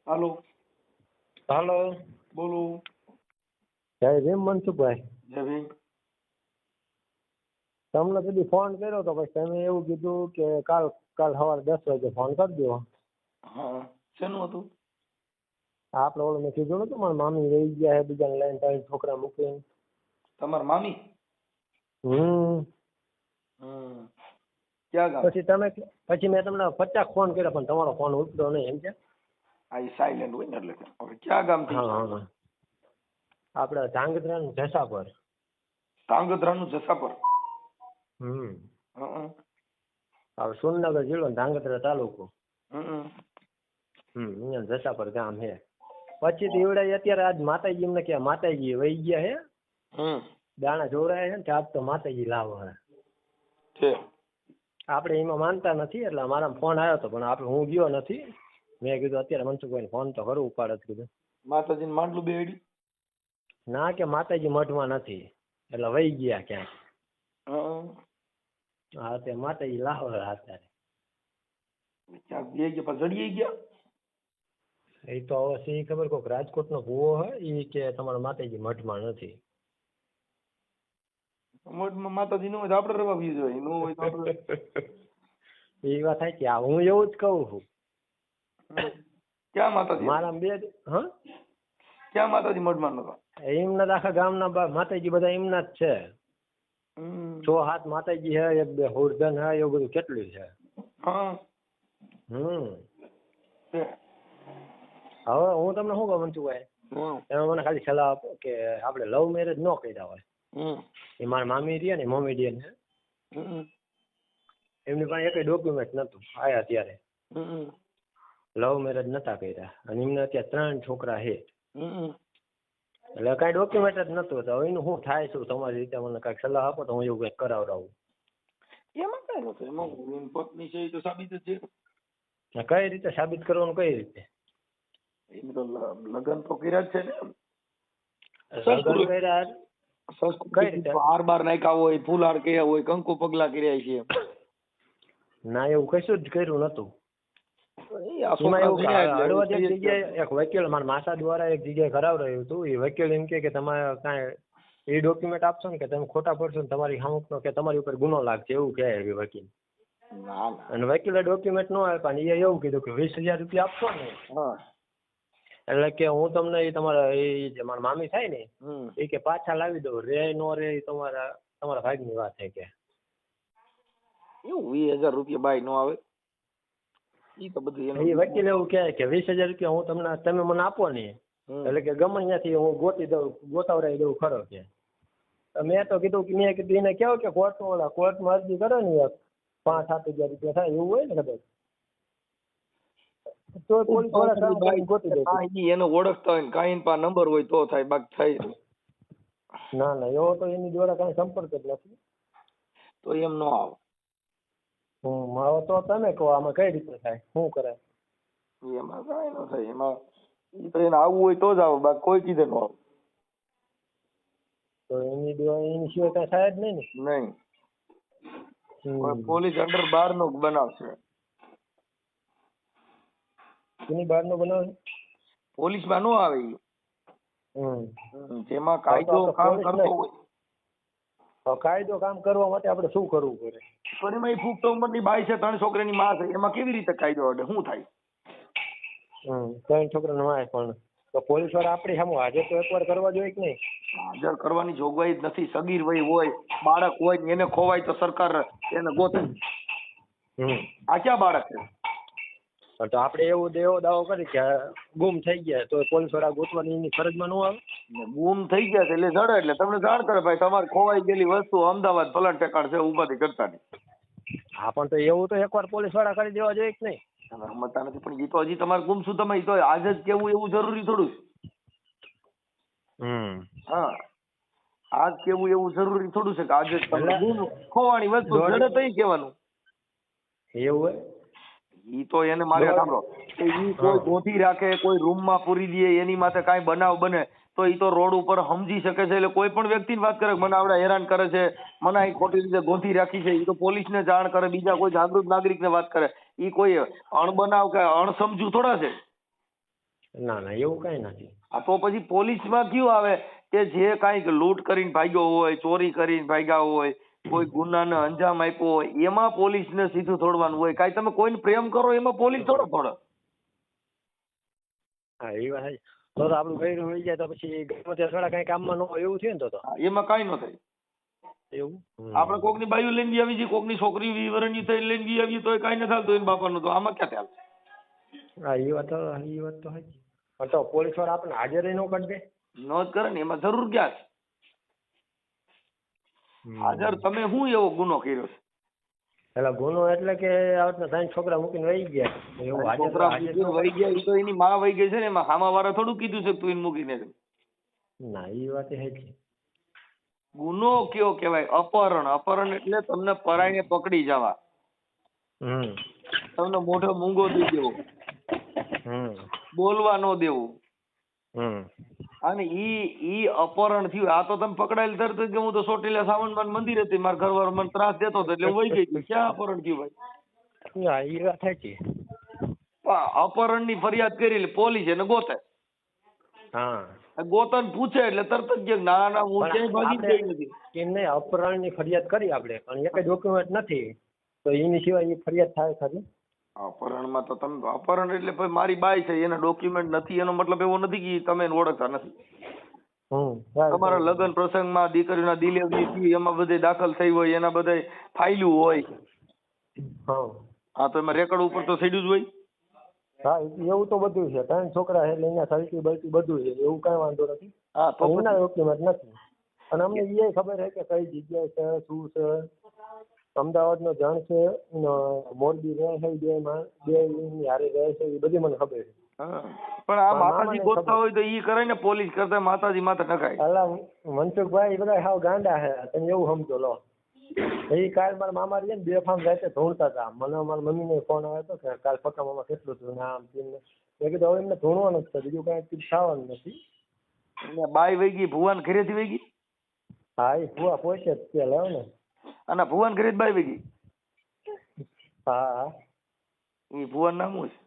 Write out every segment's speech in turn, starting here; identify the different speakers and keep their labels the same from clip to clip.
Speaker 1: હાલો.
Speaker 2: હાલો,
Speaker 1: બોલો.
Speaker 2: જય ભીમ મનસુખભાઈ.
Speaker 1: જય ભીમ.
Speaker 2: તમને કદી ફોન કર્યો તો પછી તમે એવું કીધું કે કાલ સવારે 10 વાગે ફોન કરજો.
Speaker 1: હા, શેનું હતું?
Speaker 2: આપણે ઓલું મેં કીધું નતું મારા મામી રહી ગયા છે બીજાને લઈને ત્રણ છોકરા મૂકીને.
Speaker 1: તમારા મામી?
Speaker 2: હમ
Speaker 1: ક્યાં ગામ?
Speaker 2: પછી મેં તમને 50 ફોન કર્યા પણ તમારો ફોન ઉઠતો નહીં એમ છે.
Speaker 1: આ સાયલેન્ટ હોય ને એટલે. હવે ક્યાં ગામથી?
Speaker 2: હા હા આપણે ધાંગધ્રા ને જસા પર.
Speaker 1: ધાંગધ્રાનું જસાપર.
Speaker 2: હમ
Speaker 1: હં.
Speaker 2: આપણે સુરનગર જિલ્લો ને ધાંગધ્રા તાલુકો.
Speaker 1: હં.
Speaker 2: અહીંયા જસા પર ગામ છે. પછી તો એવડે અત્યારે આજ માતાજી એમને કે માતાજી વહી ગયા છે. દાણા જોરાય છે ને આજ તો માતાજી લાવો
Speaker 1: છે.
Speaker 2: આપણે એમાં માનતા નથી એટલે મારા ફોન આવ્યો હતો પણ હું ગયો નથી. મેં કીધું અત્યારે મનસુખભાઈ ફોન તો કરું ઉપાડ જ કીધું.
Speaker 1: માતાજીને માંડલું બેડી?
Speaker 2: ના કે માતાજી મઠમાં નથી એટલે વહી ગયા ક્યાંક. હા તે માતાજી લાવો અત્યારે.
Speaker 1: ક્યાંક બે ગયા પણ જડીએ ગયા?
Speaker 2: એ તો હવે સી ખબર કોઈક રાજકોટનો ભૂવો હોય એ કે તમારા માતાજી મઠમાં નથી.
Speaker 1: મઠમાં માતાજી નું હોય તો આપણે રવા બીજ હોય, નું હોય તો આપણે
Speaker 2: એ વાત થાય કે હું એવું જ કહું છું.
Speaker 1: ક્યાં માતાજી?
Speaker 2: મારા બે
Speaker 1: ક્યાં માતાજી મઠમાં નતા?
Speaker 2: એમના આખા ગામના માતાજી બધા એમના જ છે. 6-7 માતાજી છે, 1-2 હોરધન છે, એવું બધું કેટલું છે. હવે હું તમને શું કહું મનસુખભાઈ, તમે મને ખાલી સલાહ આપો કે આપણે લવ મેરેજ ન કર્યા હોય. એ મારા મામી રહ્યા ને મોમેડિયન છે. એમની પાસે એકય ડોક્યુમેન્ટ નતું આયા ત્યારે. લવ મેરેજ નતા કર્યા અને એમને અત્યારે 3 છોકરા છે. એટલે કઈ ડોક્યુમેન્ટ જ નતું તો એનું શું થાય શું તમારી રીતે મને કઈક સલાહ આપો તો હું એવું કઈક કરાવડાવું.
Speaker 1: એમાં કઈ નથી, એમાં પત્ની છે એ તો સાબિત જ છે.
Speaker 2: કઈ રીતે સાબિત કરવાનું, કઈ રીતે?
Speaker 1: એમ તો લગ્ન તો કર્યા જ છે ને.
Speaker 2: લગ્ન કર્યા કઈ રીતે?
Speaker 1: હાર બાર નાખ્યા હોય, ફૂલહાર કર્યા હોય, કંકુ પગલા કર્યા છે.
Speaker 2: ના એવું કશું જ કર્યું નતું. એમાં એવું હળવદ એક જગ્યાએ એક વકીલ મારા માસા દ્વારા એક જગ્યાએ કરાવડાવ્યું હતું. એ વકીલ એમ કે તમારે કાંઈ એ ડોક્યુમેન્ટ આપશો ને કે તમે ખોટા પડશો ને તમારી સામુખનો કે તમારી ઉપર ગુનો લાગશે એવું કહે એ વકીલ. અને વકીલે ડોક્યુમેન્ટ ન આપ્યા ને એ એવું કીધું કે 20,000 રૂપિયા આપશો ને એટલે કે હું તમને એ તમારા એ જે મારા મામી થાય ને એ કે પાછા લાવી દઉં, રે નો રે તમારા ભાગની વાત છે કે.
Speaker 1: એવું 20,000 રૂપિયા બાય નો આવે? એ તો બધું
Speaker 2: એ વકીલ એવું કહે કે 20,000 રૂપિયા હું તમે મને આપો ને એટલે કે ગમે ત્યાંથી હું ગોતાવડાવી દઉં ખરો કે. મેં તો કીધું એને કેવું કે કોર્ટમાં અરજી કરો ને 5-7 હજાર રૂપિયા થાય એવું હોય ને કદાચ તો પોલીસ વાળા ગોતી દે.
Speaker 1: એને ઓળખતા હોય ને કાંઈ પા નંબર હોય તો થાય, બાકી થાય.
Speaker 2: ના એવો તો એની દ્વારા કઈ સંપર્ક જ નથી
Speaker 1: તો એમ નો આવે.
Speaker 2: હવે તો તમે કહો આમાં કઈ રીતે થાય, શું કરાય?
Speaker 1: એમાં કઈ ન થાય, એમાં એને આવવું હોય તો જ આવે, બાકી કોઈ કીધે નો આવે.
Speaker 2: તો એની સિવાય કઈ થાય જ નહીં ને.
Speaker 1: નહીં, પોલીસ અંડર 12 નો બનાવશે.
Speaker 2: એની બહાર નો બનાવે
Speaker 1: પોલીસ માં નો આવે. જેમાં કાયદો કામ કરતો હોય.
Speaker 2: કાયદો કામ કરવા માટે આપણે શું કરવું પડે?
Speaker 1: પણ એમાં પુખ્ત ઉંમરની બાઈ છે, 3 છોકરાની માં છે, એમાં કેવી રીતે કાયદો અડે? શું થાય?
Speaker 2: 3 છોકરાની માં પણ તો પોલીસ વાળા આપણી સામે હાજર તો એકવાર કરવા જોઈએ કે નહીં?
Speaker 1: હાજર કરવાની જોગવાઈ જ નથી. સગીર વય હોય, બાળક હોય ને એને ખોવાય તો સરકાર એને ગોતે. આ ક્યાં બાળક છે?
Speaker 2: તો આપણે એવો દાવો કરી કે ગુમ થઈ ગયા તો પોલીસ વાળા ગોતવાની એની ફરજમાં ન આવે?
Speaker 1: ગુમ થઈ ગયા છે એટલે જડે એટલે તમને જાણ કરે ભાઈ તમારે ખોવાઈ ગયેલી વસ્તુ અમદાવાદ ફલાણ ઠેકાણ છે, ઉપાધિ કરતા નહીં.
Speaker 2: હા પણ તો એવું તો એકવાર પોલીસ વાળા કરી દેવા જોઈએ કે નહીં?
Speaker 1: તમે સમજતા નથી. પણ એ તો હજી તમારે ગુમશું તમે તો આજે જ કેવું એવું જરૂરી થોડું છે. હા, આજ કેવું એવું જરૂરી થોડું છે કે આજે જ ખોવાણી વસ્તુ જડે તો કહેવાનું
Speaker 2: એવું હોય.
Speaker 1: ઈ તો એને મારે સાંભળો, ઈ કોઈ ગોધી રાખે, કોઈ રૂમમાં પૂરી દે, એની માથે કાંઈ બનાવ બને તો ઈ તો રોડ ઉપર સમજી શકે છે. એટલે કોઈ પણ વ્યક્તિની વાત કરે મને આવડે હેરાન કરે છે, મને અહીં ખોટી રીતે ગોધી રાખી છે, ઈ તો પોલીસને જાણ કરે, બીજા કોઈ જાગૃત નાગરિકને વાત કરે. ઈ કોઈ અણબનાવ કે અણસમજુ થોડા છે.
Speaker 2: ના ના એવું કઈ નથી.
Speaker 1: આ તો પછી પોલીસમાં કયું આવે કે જે કાંઈક લૂંટ કરીને ભાગ્યો હોય, ચોરી કરીને ભાગ્યા હોય, કોઈ ગુનાને અંજામ આપ્યો હોય, એમાં પોલીસને સીધું છોડવાનું હોય. કાંઈ તમે કોઈને પ્રેમ કરો એમાં પોલીસ થોડો છોડે.
Speaker 2: હા એ વાત છે. તો આપણું ગયરું હોય જાય તો પછી ગમે ત્યાં થોડા કઈ કામમાં ન હોય એવું થયું ને તો
Speaker 1: એમાં કાંઈ ન થાય.
Speaker 2: એવું
Speaker 1: આપણે કોકની બાયું લઈને આવી છીએ, કોકની છોકરી 20 વર્ષની થઈ લઈને આવીએ તો કાંઈ ન થતું એને બાપાનું, તો આમાં ક્યાં ચાલે?
Speaker 2: હા એ વાત તો સાચી. પણ તો પોલીસ વાળા આપણને હાજર ન કરી દે.
Speaker 1: ન જ કરે ને, એમાં જરૂર ક્યાં છે? હાજર તમે શું એવો ગુનો કર્યો છે?
Speaker 2: એટલે ગુનો એટલે કે આવતના 3 છોકરા મૂકીને વહી ગયા એવું હાજર
Speaker 1: છોકરા મૂકીને વહી ગયા, ઈ તો એની માં વહી ગઈ છે ને, એમાં સામા વાળા થોડું કીધું છે કે તું એને મૂકીને છે.
Speaker 2: ના એ વાત સાચી.
Speaker 1: ગુનો કયો કહેવાય? અપહરણ. અપહરણ એટલે તમને પરાઈને પકડી જવા, તમને મોઢે મૂંગો દઈ દેવો, બોલવા ન દેવું, અને ઈ અપહરણ થયું. આ તો તમે પકડાયેલ તરત જ કે હું તો ચોટીલા સાવનબાન મંદિર હતી, મારા ઘરવાળો મને ત્રાસ દેતો હતો એટલે હું વહી ગઈ હતી. ક્યાં અપહરણ થયું ભાઈ?
Speaker 2: એ વાત સાચી.
Speaker 1: અપહરણ ની ફરિયાદ કરી એટલે પોલીસ એને ગોતે. ગોતન પૂછે એટલે તરત જ કે ના ના હું ક્યાંય ભાગી ગઈ નથી.
Speaker 2: એમને અપહરણ ની ફરિયાદ કરી આપણે, પણ એક ડોક્યુમેન્ટ નથી તો એની સિવાય એ ફરિયાદ થાય ખરી?
Speaker 1: અપહરણમાં તો તમે અપહરણ એટલે ભાઈ મારી બાઈ છે એના ડોક્યુમેન્ટ નથી, એનો મતલબ એવો નથી કે તમે એને ઓળખતા નથી. તમારા લગ્ન પ્રસંગમાં દીકરીના ડિલિવરી થઈ એમાં બધે દાખલ થઈ હોય, એના બધા ફાઇલું હોય. હા તો એમાં રેકર્ડ ઉપર તો સીડ્યું જ હોય.
Speaker 2: હા એવું તો બધું છે. 3 છોકરા એટલે અહીંયા સલટી બલટી બધું છે, એવું કઈ વાંધો નથી.
Speaker 1: હા તો
Speaker 2: એના ડોક્યુમેન્ટ નથી. અને અમને એ ખબર છે કે કઈ જગ્યાએ છે, શું છે. અમદાવાદનો જણ છે, મોરબી રહે છે, બે હારે રહે છે, એ બધી મને ખબર છે.
Speaker 1: પણ આ માતાજી ગોતતા હોય તો ઈ કરે ને, પોલીસ કરતા માતાજી માથે નખાય.
Speaker 2: અલા મનસુખભાઈ બધા હાવ ગાંડા છે, તમે એવું સમજો લો. એ કાલ મારા મામા રહ્યા ને બેફામ રાતે ધૂણતા હતા. મને મારા મમ્મીને ફોન આવ્યો હતો કે કાલ પક્કા મામા કેટલું ધૂણ આમ તેમ. મેં કીધું હવે એમને ધૂણવાનું જ છે, બીજું કઈ થવાનું નથી.
Speaker 1: બાઈ વહી ગઈ, ભુવન ઘરેથી વહી ગઈ.
Speaker 2: હા એ ભુવા પોતે જ તે લેવો ને.
Speaker 1: અને ભુવન ઘરે જ બાઈ વહી ગઈ.
Speaker 2: હા
Speaker 1: એ ભુવન નામ શું છે?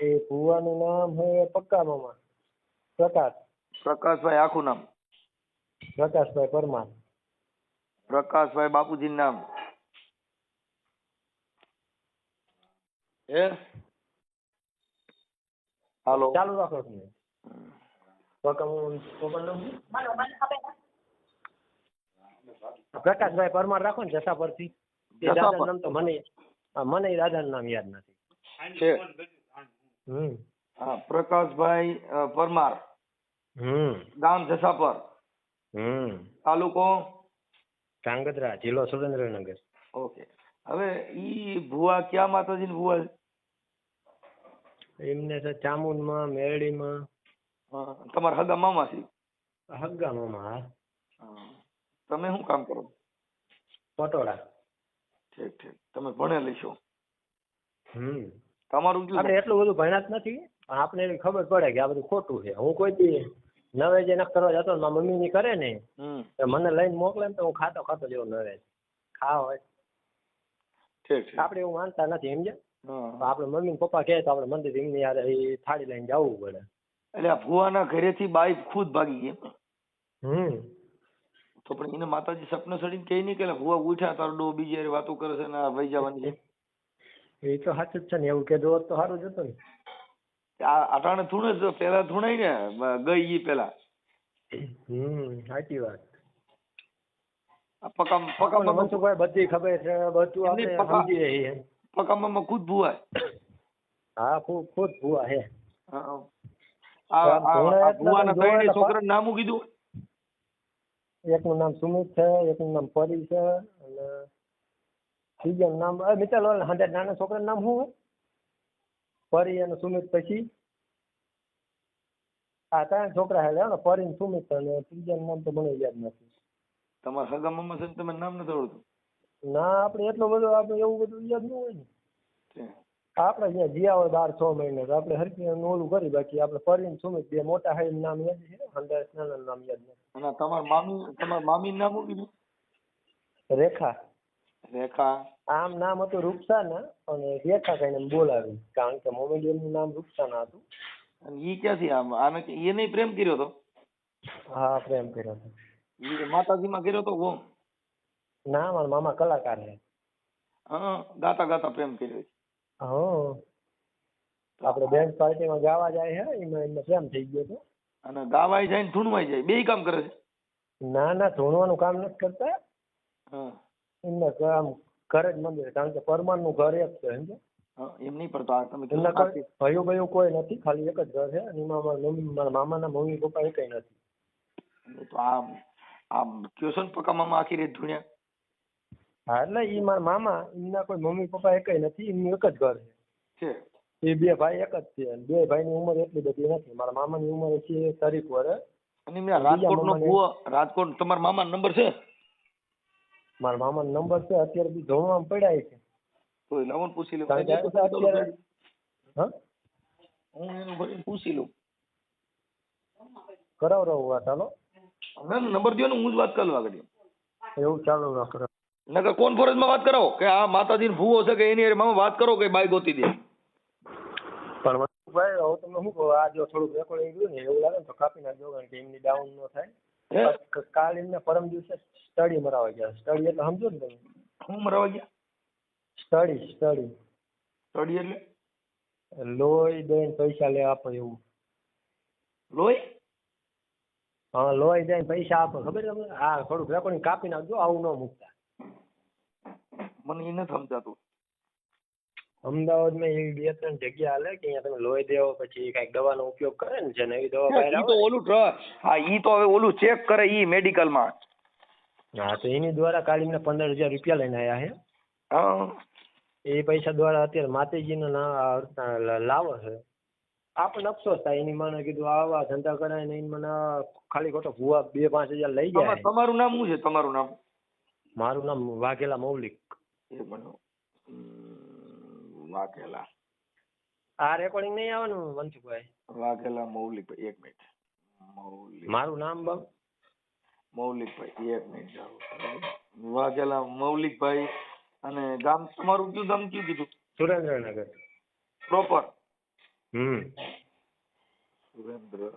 Speaker 2: એ ભુવાનું નામ છે પક્કા મામા પ્રકાશ.
Speaker 1: પ્રકાશભાઈ આખું નામ?
Speaker 2: પ્રકાશભાઈ પરમાર.
Speaker 1: પ્રકાશભાઈ બાપુજી નામ હે? હાલો
Speaker 2: ચાલુ રાખો તમે. પ્રકાશભાઈ પરમાર રાખો ને જસા પરથી. દાદા નામ તો મને દાદાનું નામ યાદ નથી
Speaker 1: છે. હા પ્રકાશભાઈ પરમાર, ગામ જસાપર, તાલુકો
Speaker 2: ધ્રાંગધ્રા, જિલ્લો સુરેન્દ્રનગર.
Speaker 1: ઓકે. હવે ઈ ભુવા ક્યાં માતાજીની ભુવા છે?
Speaker 2: એમને છે ચામુંડમાં, મેરડીમાં.
Speaker 1: તમારા હગા મામા છે?
Speaker 2: હગા મામા.
Speaker 1: તમે શું કામ કરો?
Speaker 2: પટોળા.
Speaker 1: ઠીક ઠીક. તમે ભણેલી છો? તમારું શું?
Speaker 2: આપણે એટલું બધું ભણ્યા જ નથી, પણ આપણે એવી ખબર પડે કે આ બધું ખોટું છે. હું કોઈ દી નવે જે કરવા જતો મારા મમ્મી ની કરે ને તો મને લઈને મોકલે ને તો હું ખાતો ખાતો જેવો નવે ખાવા હોય. આપણે એવું માનતા નથી સમજે. આપણે મમ્મી પપ્પા કહે તો આપણે મંદિર એમની યાર એ થાળી લઈને જવું પડે.
Speaker 1: એટલે આ ભુવાના ઘરેથી બાઈ ખુદ ભાગી ગઈ. તો પણ એને માતાજી સપને સડીને કહે નહીં કે ભુવા ઉઠ્યા તારો ડો બીજી વાતો કરે છે ને વહી જવાની?
Speaker 2: એ તો સાચું જ છે ને, એવું કીધું હોત તો સારું જ હતું ને.
Speaker 1: આ અટાણે થોડું જ પેલા થોડાય ને ગઈ ઈ પેલા.
Speaker 2: સાચી વાત.
Speaker 1: મનસુખભાઈ
Speaker 2: બધી ખબર છે, બધું આપણે સમજીએ છીએ.
Speaker 1: પકામાં ખુદ ભુવા?
Speaker 2: હા ખુદ ભુવા હે.
Speaker 1: ભુવાના ત્રણેય છોકરાનું નામ કીધું?
Speaker 2: એકનું નામ સુમિત છે, એકનું નામ પરી છે, અને ત્રીજાનું નામ મિત્તલ નાના છોકરાનું નામ શું? પરી અને સુમિત. પછી આ 3 છોકરા હે ને, પરી ને સુમિત, અને ત્રીજાનું નામ તો મને યાદ નથી.
Speaker 1: તમારા સગા મામા છે તમે નામ નથી આવડતું?
Speaker 2: ના આપણે એટલું બધું આપણે એવું બધું યાદ ન હોય ને. આપણે અહીંયા જ્યાં હોય 12-6 મહિને તો આપણે હરકી ઓલું કરી, બાકી આપણે પરી સુમિત બે મોટા હાઈ નામ યાદ છે, અંદર નામ યાદ નથી.
Speaker 1: અને તમારા મામી નું નામ શું કીધું?
Speaker 2: રેખા.
Speaker 1: રેખા.
Speaker 2: આમ નામ હતું રૂપસાના અને રેખા કહીને બોલાવી, કારણ કે મોમેડિયનનું નામ રૂપસાના હતું.
Speaker 1: અને ઈ ક્યાંથી આમ આને એને પ્રેમ કર્યો તો?
Speaker 2: હા, પ્રેમ કર્યો હતો.
Speaker 1: ઈ માતાજીમાં કર્યો તો?
Speaker 2: ના, મારા મામા કલાકાર છે.
Speaker 1: હા, ગાતા ગાતા પ્રેમ કર્યો છે.
Speaker 2: હા, આપણે બેન્ડ પાર્ટીમાં ગાવા જાય છે, એમાં પ્રેમ થઈ ગયો હતો.
Speaker 1: અને ગાવાય જાય ને ધૂણવાય જાય, બેય કામ કરે છે?
Speaker 2: ના ના, ધૂણવાનું કામ નથી કરતા.
Speaker 1: હા.
Speaker 2: એમને કામ ઘરે જ મંદિર, કારણ કે પરમારનું ઘર એક છે, સમજે?
Speaker 1: એમ નહીં પડતો આ તમે
Speaker 2: એમના કોઈ ભાઈઓ ભાઈઓ કોઈ નથી, ખાલી એક જ ઘર છે. અને એમાં મારા મામાના મમ્મી પપ્પા એકય નથી.
Speaker 1: તો આ કયો છો ને પક્કા મામા આખી રેત ધૂણ્યા?
Speaker 2: હા, એટલે ઈ મારા મામા, એમના કોઈ મમ્મી પપ્પા એકય નથી, એમનું એક જ ઘર
Speaker 1: છે.
Speaker 2: એ બે ભાઈ એક જ છે. બે ભાઈની ઉંમર એટલી બધી નથી. મારા મામાની ઉંમર છે 30 વર્ષ.
Speaker 1: અને મેં રાજકોટનો ભૂવો, રાજકોટ તમારા મામાનો નંબર છે?
Speaker 2: મારા મામાનો નંબર છે, અત્યારે બી ધોવામાં પડ્યા છે.
Speaker 1: તો લાવો ને પૂછી લઉં.
Speaker 2: અત્યારે હા,
Speaker 1: હું એનું ભરીને પૂછી લઉં.
Speaker 2: કરાવ રહું વાત. હાલો,
Speaker 1: ના નંબર દો ને, હું જ વાત કરી લઉં આગળ.
Speaker 2: એવું ચાલુ રાખો.
Speaker 1: નકર કોન્ફરન્સમાં વાત કરાવો કે આ માતાજીનો ભૂવો છે કે એની હારે મામા વાત કરો કે બાઈ ગોતી દે.
Speaker 2: પણ ભાઈ હવે તમે શું કહો, આ જો થોડુંક રેકોર્ડિંગ ગયું ને એવું લાગે ને તો કાપી નાખજો, કારણ કે એમની ડાઉન ન થાય. કાલ એમને પરમ દિવસે સ્ટડી મરાવા ગયા. સ્ટડી એટલે સમજો ને તમે?
Speaker 1: શું મરાવા ગયા?
Speaker 2: સ્ટડી
Speaker 1: સ્ટડી એટલે?
Speaker 2: લોહી દઈને પૈસા લે આપો એવું.
Speaker 1: લોહી?
Speaker 2: હા, લોહી દઈને પૈસા આપો, ખબર તમને? હા, થોડુંક રેકોર્ડિંગ કાપી નાખજો, આવું ન મૂકતા.
Speaker 1: મને એ નથી સમજાતું.
Speaker 2: અમદાવાદમાં એવી 2-3 જગ્યા હાલે કે અહીંયા તમે લોહી દેવો, પછી કઈક દવાનો ઉપયોગ કરે ને, જે નવી દવા બહાર
Speaker 1: ઈ તો
Speaker 2: આવે.
Speaker 1: ઓલું હા, ઈ તો હવે ઓલું ચેક કરે ઈ મેડિકલમાં.
Speaker 2: હા, તો એની દ્વારા કાલે એમને 15,000 રૂપિયા લઈને આવ્યા છે.
Speaker 1: હા,
Speaker 2: એ પૈસા દ્વારા અત્યારે માતાજીને લાવો છે. આપણને અફસોસ થાય. એની મને કીધું આવા ધંધા કરાય ને, મને ખાલી ખોટો ભૂવા 2-5 હજાર લઈ જાય.
Speaker 1: તમારું નામ શું છે? તમારું નામ?
Speaker 2: મારું નામ વાઘેલા મૌલિક.
Speaker 1: વાઘેલા.
Speaker 2: આ રેકોર્ડિંગ નહીં આવવાનું મનસુખભાઈ?
Speaker 1: વાઘેલા મૌલિકભાઈ, એક મિનિટ.
Speaker 2: મારું નામ બાપ
Speaker 1: મૌલિકભાઈ, એક મિનિટ. વાઘેલા મૌલિકભાઈ. અને ગામ તમારું કયું ગામ કયું કીધું?
Speaker 2: સુરેન્દ્રનગર
Speaker 1: પ્રોપર? સુરેન્દ્રનગર.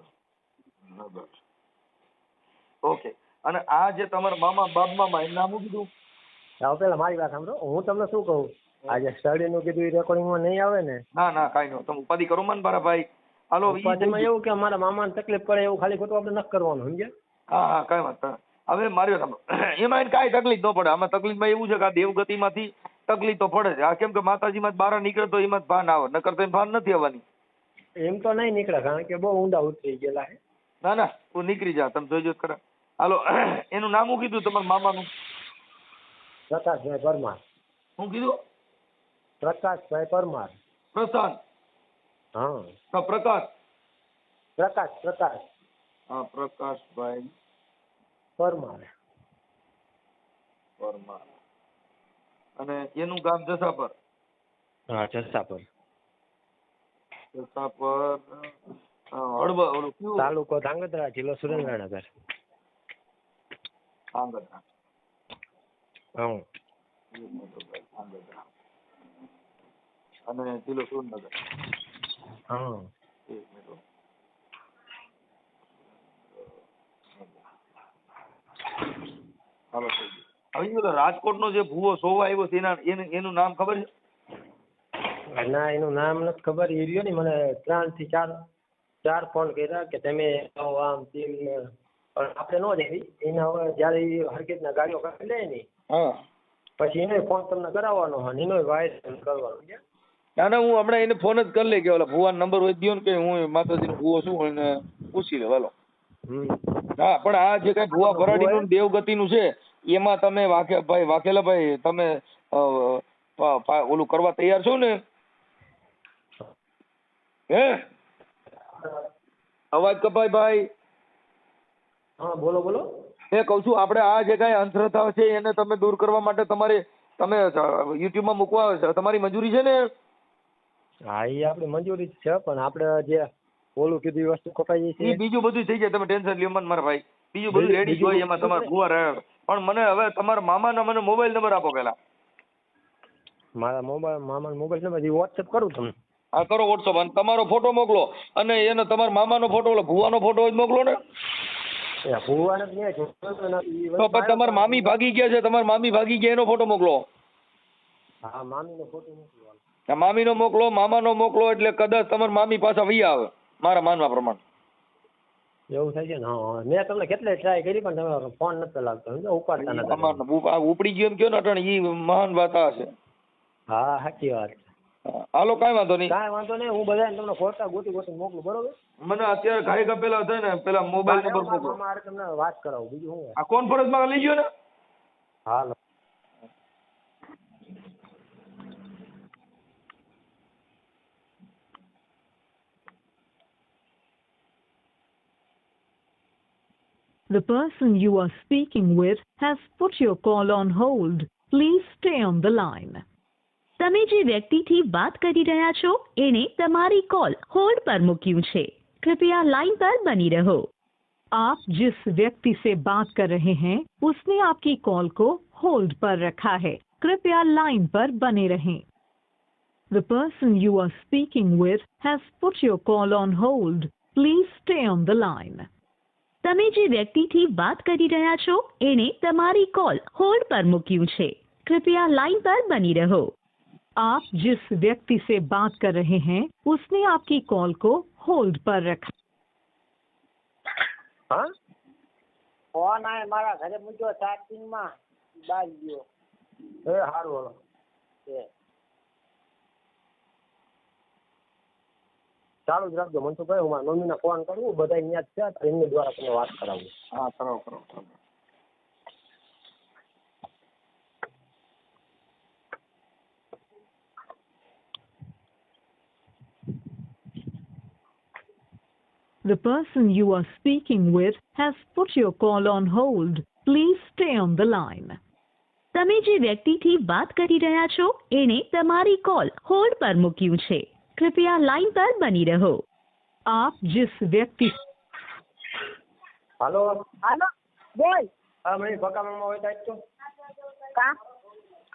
Speaker 1: ઓકે. અને આ જે તમારા મામા બાપ મામા એનું નામ શું કીધું?
Speaker 2: આવો પેલા મારી વાત સાંભળો. હું તમને શું કહું, આજે સ્ટડી નું કીધું એ રેકોર્ડિંગમાં નહીં આવે ને?
Speaker 1: ના કાઈ નહીં. તમે ઉપાધિ કરો મને મારા ભાઈ. હાલો,
Speaker 2: ઉપાધિમાં એવું કે મારા મામાને તકલીફ પડે એવું ખાલી ખોટું આપણે ન કરવાનું, સમજ્યા?
Speaker 1: હા, કઈ વાત નહીં. હવે મારી વાત એમાં એને કાંઈ તકલીફ ન પડે. આમાં તકલીફમાં એવું છે કે આ દેવગતિમાંથી તકલીફ તો પડે છે. આ કેમ કે માતાજીમાં જ બહાર નીકળે તો એમાં જ ભાન આવે, નકર તો એમ ભાન નથી આવવાની.
Speaker 2: એમ તો નહીં નીકળે, કારણ કે બહુ ઊંડા ઉતરી ગયેલા છે.
Speaker 1: ના તું નીકળી જા, તમે જોઈજો ખરા. હાલો, એનું નામ શું કીધું તમારા મામાનું?
Speaker 2: પ્રકાશભાઈ પરમાર.
Speaker 1: શું કીધું?
Speaker 2: પ્રકાશભાઈ પરમાર.
Speaker 1: પ્રશાંત?
Speaker 2: હા,
Speaker 1: પ્રકાશ. હા, પ્રકાશભાઈ
Speaker 2: પરમાર.
Speaker 1: અને એનું ગામ જસાપર?
Speaker 2: હા, જસાપર.
Speaker 1: હળવદ, ઓલું કયું?
Speaker 2: તાલુકો ધાંગધ્રા, જિલ્લો સુરેન્દ્રનગર.
Speaker 1: ધાંગધ્રા.
Speaker 2: હા.
Speaker 1: અને જિલ્લો સુરેન્દ્રનગર.
Speaker 2: હા.
Speaker 1: હાલો, હવે રાજકોટ નો જે ભૂવો સોવા આવ્યો છે એનું નામ ખબર છે?
Speaker 2: ના, એનું નામ નથી ખબર. એ રહ્યો ને, મને 3 થી 4 ફોન કર્યા કે તમે આમ તેમ, આપણે નો દેવી એને. હવે જયારે હરકતના ગાડીઓ કરી લે ને, પછી એનો ફોન તમને કરાવવાનો હોય, એનો વાયરલ કરવાનો.
Speaker 1: ના, હું હમણાં એને ફોન જ કરી લે કે ઓલા ભૂવાનો નંબર હોય દો ને, કે હું માતાજીનો ભૂવો છું એને પૂછી લે. હાલો. હા, પણ આ જે કઈ ભૂવા ભરાડીનું દેવગતિનું છે એમાં તમે વાઘેલાભાઈ તમે ઓલું કરવા તૈયાર છો ને? હે, અવાજ કપાય ભાઈ.
Speaker 2: હા, બોલો.
Speaker 1: એ કઉ છું, આપણે આ જે કઈ અંધશ્રદ્ધા છે એને તમે દૂર કરવા માટે તમે યુટ્યુબમાં મૂકવા તમારી મંજૂરી છે ને?
Speaker 2: હા, એ આપણી મંજૂરી છે, પણ આપણે જે ઓલું કીધું એ વસ્તુ કપાઈ જાય છે.
Speaker 1: બીજું બધું થઈ જાય, તમે ટેન્શન લ્યો મન મારા ભાઈ. બીજું બધું રેડી હોય એમાં તમારે ભૂવા રહે. પણ મને હવે તમારા મામાનો મને મોબાઈલ નંબર આપો પેલા.
Speaker 2: મારા મામાનો મોબાઈલ નંબર વોટ્સએપ કરું તમને.
Speaker 1: હા કરો વોટ્સઅપ, અને તમારો ફોટો મોકલો, અને એને તમારા મામાનો ફોટો ઓલો ભુવાનો ફોટો જ મોકલો ને.
Speaker 2: ભુવાને જ મેં
Speaker 1: તો પછી તમારા મામી ભાગી ગયા છે, તમારા મામી ભાગી ગયા એનો ફોટો મોકલો.
Speaker 2: હા મામીનો ફોટો મોકલો.
Speaker 1: હા મામીનો મોકલો, મામાનો મોકલો, એટલે કદાચ તમારા મામી પાછા વહી આવે મારા માનવા પ્રમાણે.
Speaker 2: એવું થાય છે ને? હા મેં તમને કેટલાય ટ્રાય કરી પણ તમે ફોન નતો લાગતો, ઉપાડતા નતા.
Speaker 1: ઉપડી ગયો એમ કયો ને અટાણે, ઈ મહાન વાત આ છે.
Speaker 2: હા સાચી વાત.
Speaker 1: હાલો કાંઈ વાંધો નહીં.
Speaker 2: કાંઈ વાંધો નહીં, હું બધાને તમને ફોટા ગોતી મોકલું, બરોબર?
Speaker 1: મને અત્યારે ઘાઈ પેલા છે ને પેલા મોબાઈલ નંબર મોકલો.
Speaker 2: મારે તમને વાત કરાવું, બીજું શું?
Speaker 1: આ કોન્ફરન્સમાં લઈ ગયો ને.
Speaker 2: હાલો.
Speaker 3: The person you are speaking with has put your call on hold. Please stay on the line. તમે જે વ્યક્તિથી વાત કરી રહ્યા છો એણે તમારી કોલ હોલ્ડ પર મૂક્યું છે. कृपया लाइन पर बनी रहो. आप जिस व्यक्ति से बात कर रहे हैं उसने आपकी कॉल को होल्ड पर रखा है. कृपया लाइन पर बने रहें. The person you are speaking with has put your call on hold. Please stay on the line. તમે જે વ્યક્તિથી વાત કરી રહ્યા છો એણે તમારી કોલ હોલ્ડ પર મૂક્યું છે. कृपया लाइन पर बनी रहो. आप जिस व्यक्ति से बात कर रहे हैं उसने आपकी कॉल को होल्ड पर रखा.
Speaker 2: હા
Speaker 4: ફોન આવે મારા ઘરે મૂક્યો ચાર્જિંગ માં બાજ ગયો.
Speaker 2: એ સારું હાલો. ચાલુ જ રાખજો મનસુખભાઈ, હું મારા મમ્મીને ફોન કરું, બધા અહીંયા જ છે, એમની દ્વારા તમને વાત કરાવું.
Speaker 1: હા કરો.
Speaker 3: The person you are speaking with has put your call on hold. Please stay on the line. તમે જે વ્યક્તિથી વાત કરી રહ્યા છો એણે તમારી કોલ હોલ્ડ પર મૂક્યું છે. कृपया लाइन पर बनी रहो. आप जिस व्यक्ति
Speaker 2: હાલો
Speaker 4: હાલો બોલ.
Speaker 2: હા મને પક્કા મામા હોય તો આજ તો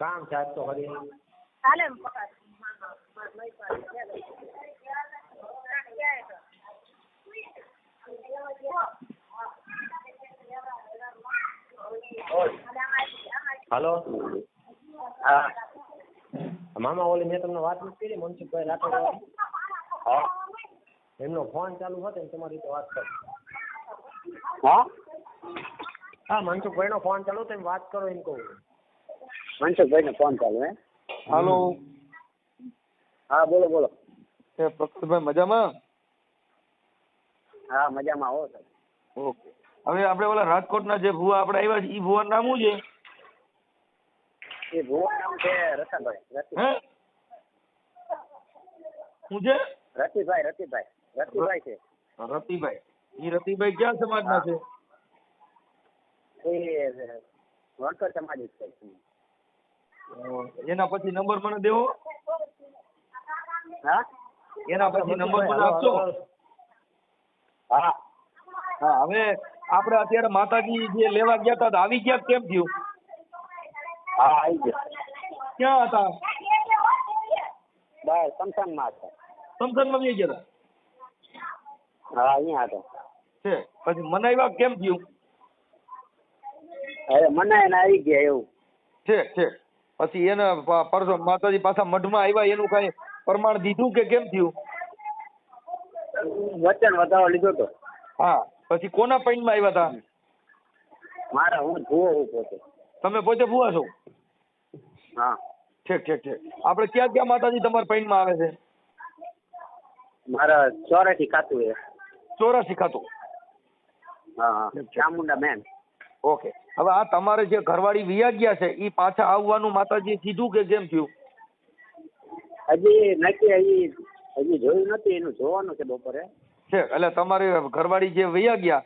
Speaker 2: કામ છે આજ તો ખરી.
Speaker 4: હાલે
Speaker 2: હાલો.
Speaker 4: હા
Speaker 2: મામા ઓલી મેં તમને વાત નથી કરી મનસુખભાઈ રાઠોડ?
Speaker 4: હા
Speaker 2: એમનો ફોન ચાલુ હતો ને તમારી રીતે વાત કરો.
Speaker 4: હા
Speaker 2: હા મનસુખભાઈ નો ફોન ચાલુ તો એમ વાત કરો એમ કહું.
Speaker 4: મનસુખભાઈ નો ફોન ચાલુ હે?
Speaker 1: હાલો.
Speaker 4: હા બોલો બોલો.
Speaker 1: એ પ્રકાશભાઈ મજામાં?
Speaker 4: હા મજામાં હો સર.
Speaker 1: ઓકે. હવે આપણે ઓલા રાજકોટના જે ભુવા આપણે આવ્યા છે ઈ ભુવાનું નામ શું છે?
Speaker 4: એ ભુવા નામ છે રતાભાઈ.
Speaker 1: હે શું છે?
Speaker 4: રતિભાઈ છે.
Speaker 1: રતિભાઈ. ઈ રતિભાઈ ક્યાં સમાજના છે?
Speaker 4: એ વણકર સમાજ છે.
Speaker 1: એના પછી નંબર મને દેવો.
Speaker 4: હા
Speaker 1: એના પછી નંબર મને આપજો.
Speaker 4: હા
Speaker 1: હા હવે આપણે અત્યારે માતાજી જે લેવા ગયા હતા આવી ગયા કેમ થયું?
Speaker 4: હા આવી ગયો.
Speaker 1: ક્યાં હતા?
Speaker 4: બસ સમસાનમાં હતા.
Speaker 1: સમસનમાં બી ગયા હતા?
Speaker 4: હા અહીંયા હતા.
Speaker 1: છે પછી મનાવ્યા કેમ થયું?
Speaker 4: હવે મનાઈને આવી ગયા એવું
Speaker 1: છે. પછી એને પરસો માતાજી પાછા મઢમાં આવ્યા એનું કઈ પ્રમાણ દીધું કે કેમ થયું?
Speaker 4: વચન વધારો લીધો તો.
Speaker 1: હા પછી કોના પૈણમાં આવ્યા હતા?
Speaker 4: મારા હું ભૂવો હું પોતે.
Speaker 1: તમે પોતે ભૂવા છો?
Speaker 4: હા
Speaker 1: ઠીક. આપણે ક્યાં માતાજી તમારા પૈણમાં આવે છે?
Speaker 4: મારા 84 ખાતું છે.
Speaker 1: 84 ખાતું?
Speaker 4: હા ચામુંડા મેન.
Speaker 1: ઓકે. હવે આ તમારે જે ઘરવાળી વિયા ગયા છે ઈ પાછા આવવાનું માતાજીએ કીધું કે કેમ થયું?
Speaker 4: હજી નક્કી હજી જોયું નથી, એનું જોવાનું છે બપોરે.
Speaker 1: છે એટલે તમારે ઘરવાળી જે વયા ગયા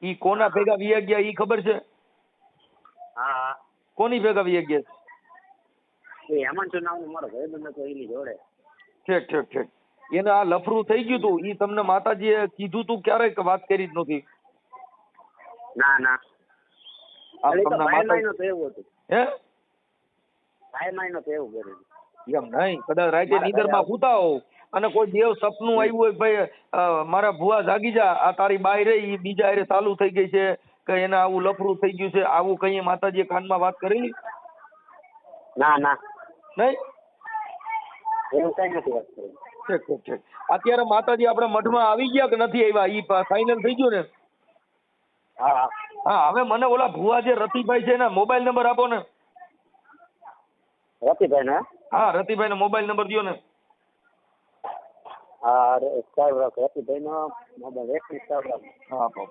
Speaker 1: ઈ કોના ભેગા વયા ગયા ઈ ખબર છે?
Speaker 4: હા
Speaker 1: કોની ભેગા વયા ગયા?
Speaker 4: એ હેમાંશુ નામનો મારો ભાઈબંધ હતો એની જોડે.
Speaker 1: ઠીક. એને આ લફરું થઈ ગયું હતું ઈ તમને માતાજીએ કીધું તું ક્યારેય વાત કરી જ નથી?
Speaker 4: ના
Speaker 1: એવું હતું?
Speaker 4: હે કાયમ નો તો એવું કર્યું.
Speaker 1: એમ નહીં, કદાચ રાતે નીંદરમાં સૂતા હોવ અને કોઈ દેવ સપનું આવ્યું હોય ભાઈ મારા ભુવા જાગી જા, આ તારી બાઈ રહી ઈ બીજા હારે ચાલુ થઈ ગઈ છે કે એને આવું લફરું થઈ ગયું છે, આવું કઈ માતાજીએ કાનમાં વાત કરેલી?
Speaker 4: ના ના
Speaker 1: નહીં?
Speaker 4: એવું કઈ નથી વાત કરી.
Speaker 1: ઠીક ઠીક ઠીક. અત્યારે માતાજી આપણા મઠમાં આવી ગયા કે નથી આવ્યા ઈ ફાઇનલ થઈ ગયું ને?
Speaker 4: હા
Speaker 1: હા, હવે મને ઓલા ભુવા જે રતિભાઈ છે ને મોબાઈલ નંબર આપો ને.
Speaker 4: રતિભાઈ ને?
Speaker 1: હા, રતિભાઈ નો મોબાઈલ નંબર દયો ને.
Speaker 4: હા રતિભાઈ નો મોબાઈલ 21
Speaker 1: હા આપો.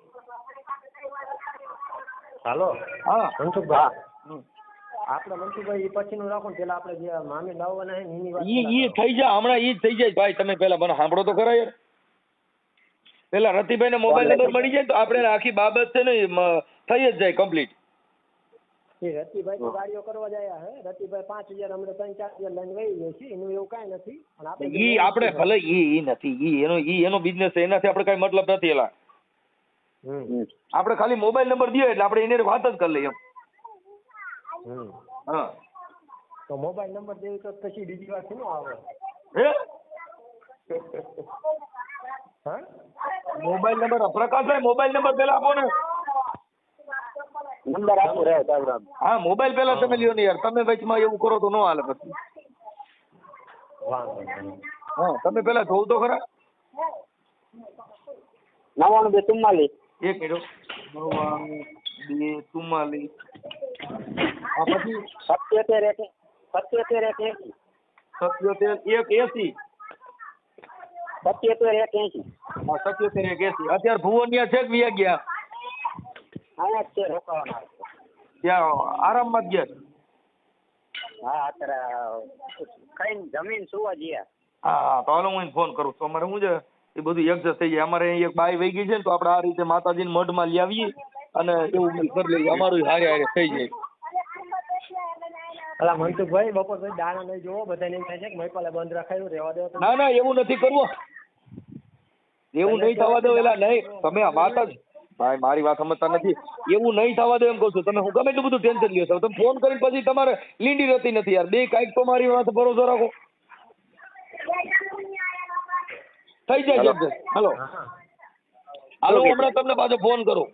Speaker 2: હાલો
Speaker 1: હા
Speaker 2: મનસુખભાઈ, આપણે મનસુખભાઈ ઈ પછીનું રાખો ને, પેલા આપણે જે મામી લાવવાના છે ને એની વાત
Speaker 1: ઈ થઈ જાય હમણાં, ઈ જ થઈ જાય ભાઈ. તમે પેલા મને સાંભળો તો ખરા યાર. પેલા રતિભાઈ ને મોબાઈલ નંબર મળી જાય તો આપણે આખી બાબત છે ને થઈ જ જાય કમ્પ્લીટ.
Speaker 2: રતિભાઈ તો ગાડીઓ કરવા જાય હે. રતિભાઈ 5000 અમને 3-4 લઈને વહી જાય છે, એનું એવું કાંઈ નથી. પણ આપણે
Speaker 1: ઈ આપણે ભલે ઈ નથી, ઈ એનો બિઝનેસ છે, એનાથી આપણે કઈ મતલબ નથી. એલા આપણે ખાલી મોબાઈલ નંબર દઈએ એટલે આપણે એની વાત જ કરી લઈએ એમ. હા,
Speaker 2: તો મોબાઈલ નંબર દેવી તો પછી બીજી વાત શું આવે?
Speaker 1: હે
Speaker 2: હા,
Speaker 1: mobile number Prakashbhai mobile number પેલા આપો ને.
Speaker 4: નંબર આપો રહ્યો સાહેબ.
Speaker 1: હા, મોબાઈલ પેલા તમે લ્યો ને યાર. તમે વચમાં એવું કરો તો ન હાલે પછી.
Speaker 2: વાંધો નહીં.
Speaker 1: હા, તમે પેલા જોવ તો ખરા.
Speaker 4: 99
Speaker 1: એક મિનિટ. 99 આ પછી
Speaker 4: 77 180
Speaker 1: 77
Speaker 4: 180.
Speaker 1: હા, 77 180. અત્યારે ભુવનિયા છે કે વિયા ગયા?
Speaker 4: આયા જ છે રોકાવાના.
Speaker 1: ત્યાં આરામમાં જ ગયા?
Speaker 4: હા અત્યારે ખાઈને જમીન સુવા ગયા.
Speaker 1: હા હા, તો હાલો હું એને ફોન કરું. તો અમારે શું છે એ બધું એડજસ્ટ થઈ જાય. અમારે અહીં એક બાઈ વહી ગઈ છે ને, તો આપણે આ રીતે માતાજીને મઢમાં લઈ આવીએ અને એવું કરી લઈએ. અમારું હારે હારે થઈ જાય.
Speaker 2: અલા મનસુખભાઈ, બપોરભાઈ દાણા નહીં જોવો, બધાને એમ થાય છે કે મહિપાલે બંધ રાખાયું, રહેવા દો તો.
Speaker 1: ના ના, એવું નથી કરવું. એવું નહીં થવા દો. એલા નહીં, તમે આ વાત જ ભાઈ મારી વાત સમજતા નથી. એવું નહીં થવા દો એમ કહું છું. તમે હું ગમે એટલું બધું ટેન્શન લ્યો છો, તમે ફોન કરીને પછી તમારે લીંડી રહેતી નથી યાર. બે કાંઈક તો મારી વાત ભરોસો રાખો. થઈ જાય છે. હાલો હાલો, હમણાં તમને પાછો ફોન કરું.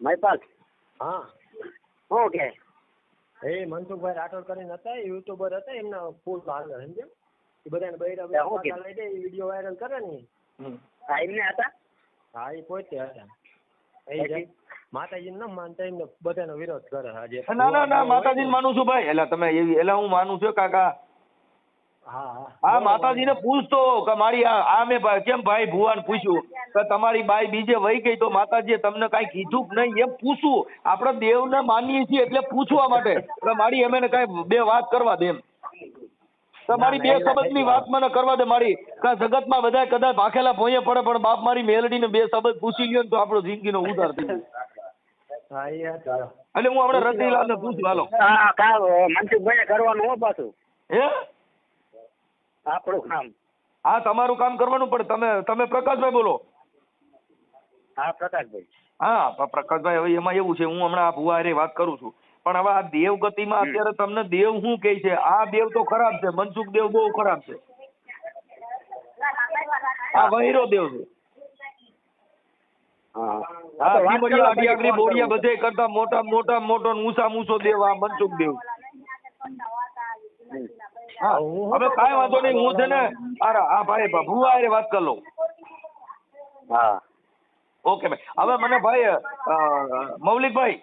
Speaker 4: મહિપાલ
Speaker 2: હા,
Speaker 4: શું કે?
Speaker 2: એ મનસુખભાઈ રાઠોડ કરીને હતા, યુટ્યુબર હતા, એમના ફૂલ આગળ સમજ્યા. એ બધાને બૈરા લઈ દે, વિડીયો વાયરલ કરે ને.
Speaker 4: હા એમને હતા.
Speaker 2: હા, એ પોતે હતા. એ માતાજીને ન માનતા, એમને બધાનો વિરોધ કરે. આજે
Speaker 1: ના ના ના, માતાજીને માનું છું ભાઈ. એલા તમે એવી એલા હું માનું છું કાકા. હા, માતાજીને પૂછતો કે મારી આ મેં કેમ ભાઈ ભુવાને પૂછ્યું કે તમારી બાઈ બીજે વહી ગઈ તો માતાજીએ તમને કાંઈ કીધું કે નહીં એમ પૂછવું. આપણે દેવને માનીએ છીએ એટલે પૂછવા માટે કે મારી એમને કાંઈ બે વાત કરવા દે એમ. તમારી બે શબ્દની વાત મને કરવા દે મારી. જગતમાં બધા કદાચ ભાખેલા ભોંયે પડે પણ બાપ મારી મેલડીને બે શબ્દ પૂછી લ્યો ને તો આપણો જિંદગીનો ઉધાર થઈ જાય. એટલે હું હમણાં રતિલાલને પૂછું. હાલો
Speaker 4: મનસુખભાઈ કરવાનું હો પાછું.
Speaker 1: હે
Speaker 4: આપણું કામ.
Speaker 1: હા, તમારું કામ કરવાનું પડે. તમે પ્રકાશભાઈ બોલો?
Speaker 4: હા પ્રકાશભાઈ.
Speaker 1: હા પ્રકાશભાઈ, હવે એમાં એવું છે, હું હમણાં આ ભુવા હારે વાત કરું છું, પણ હવે આ દેવ ગતિમાં અત્યારે તમને દેવ શું કહે છે? આ દેવ તો ખરાબ છે, મનસુખ દેવ બહુ ખરાબ છે. આ વહીરો દેવ છે. હા, આડી બોડિયા બધે કરતા મોટા મોટો ઊંચા ઊંચો દેવ આ મનસુખ દેવ. હા, હવે કાંઈ વાંધો નહીં. હું છે ને આ ભાઈ ભુવા હારે વાત કરી લઉં.
Speaker 4: હા
Speaker 1: ઓકે ભાઈ. હવે મને ભાઈ મૌલિકભાઈ,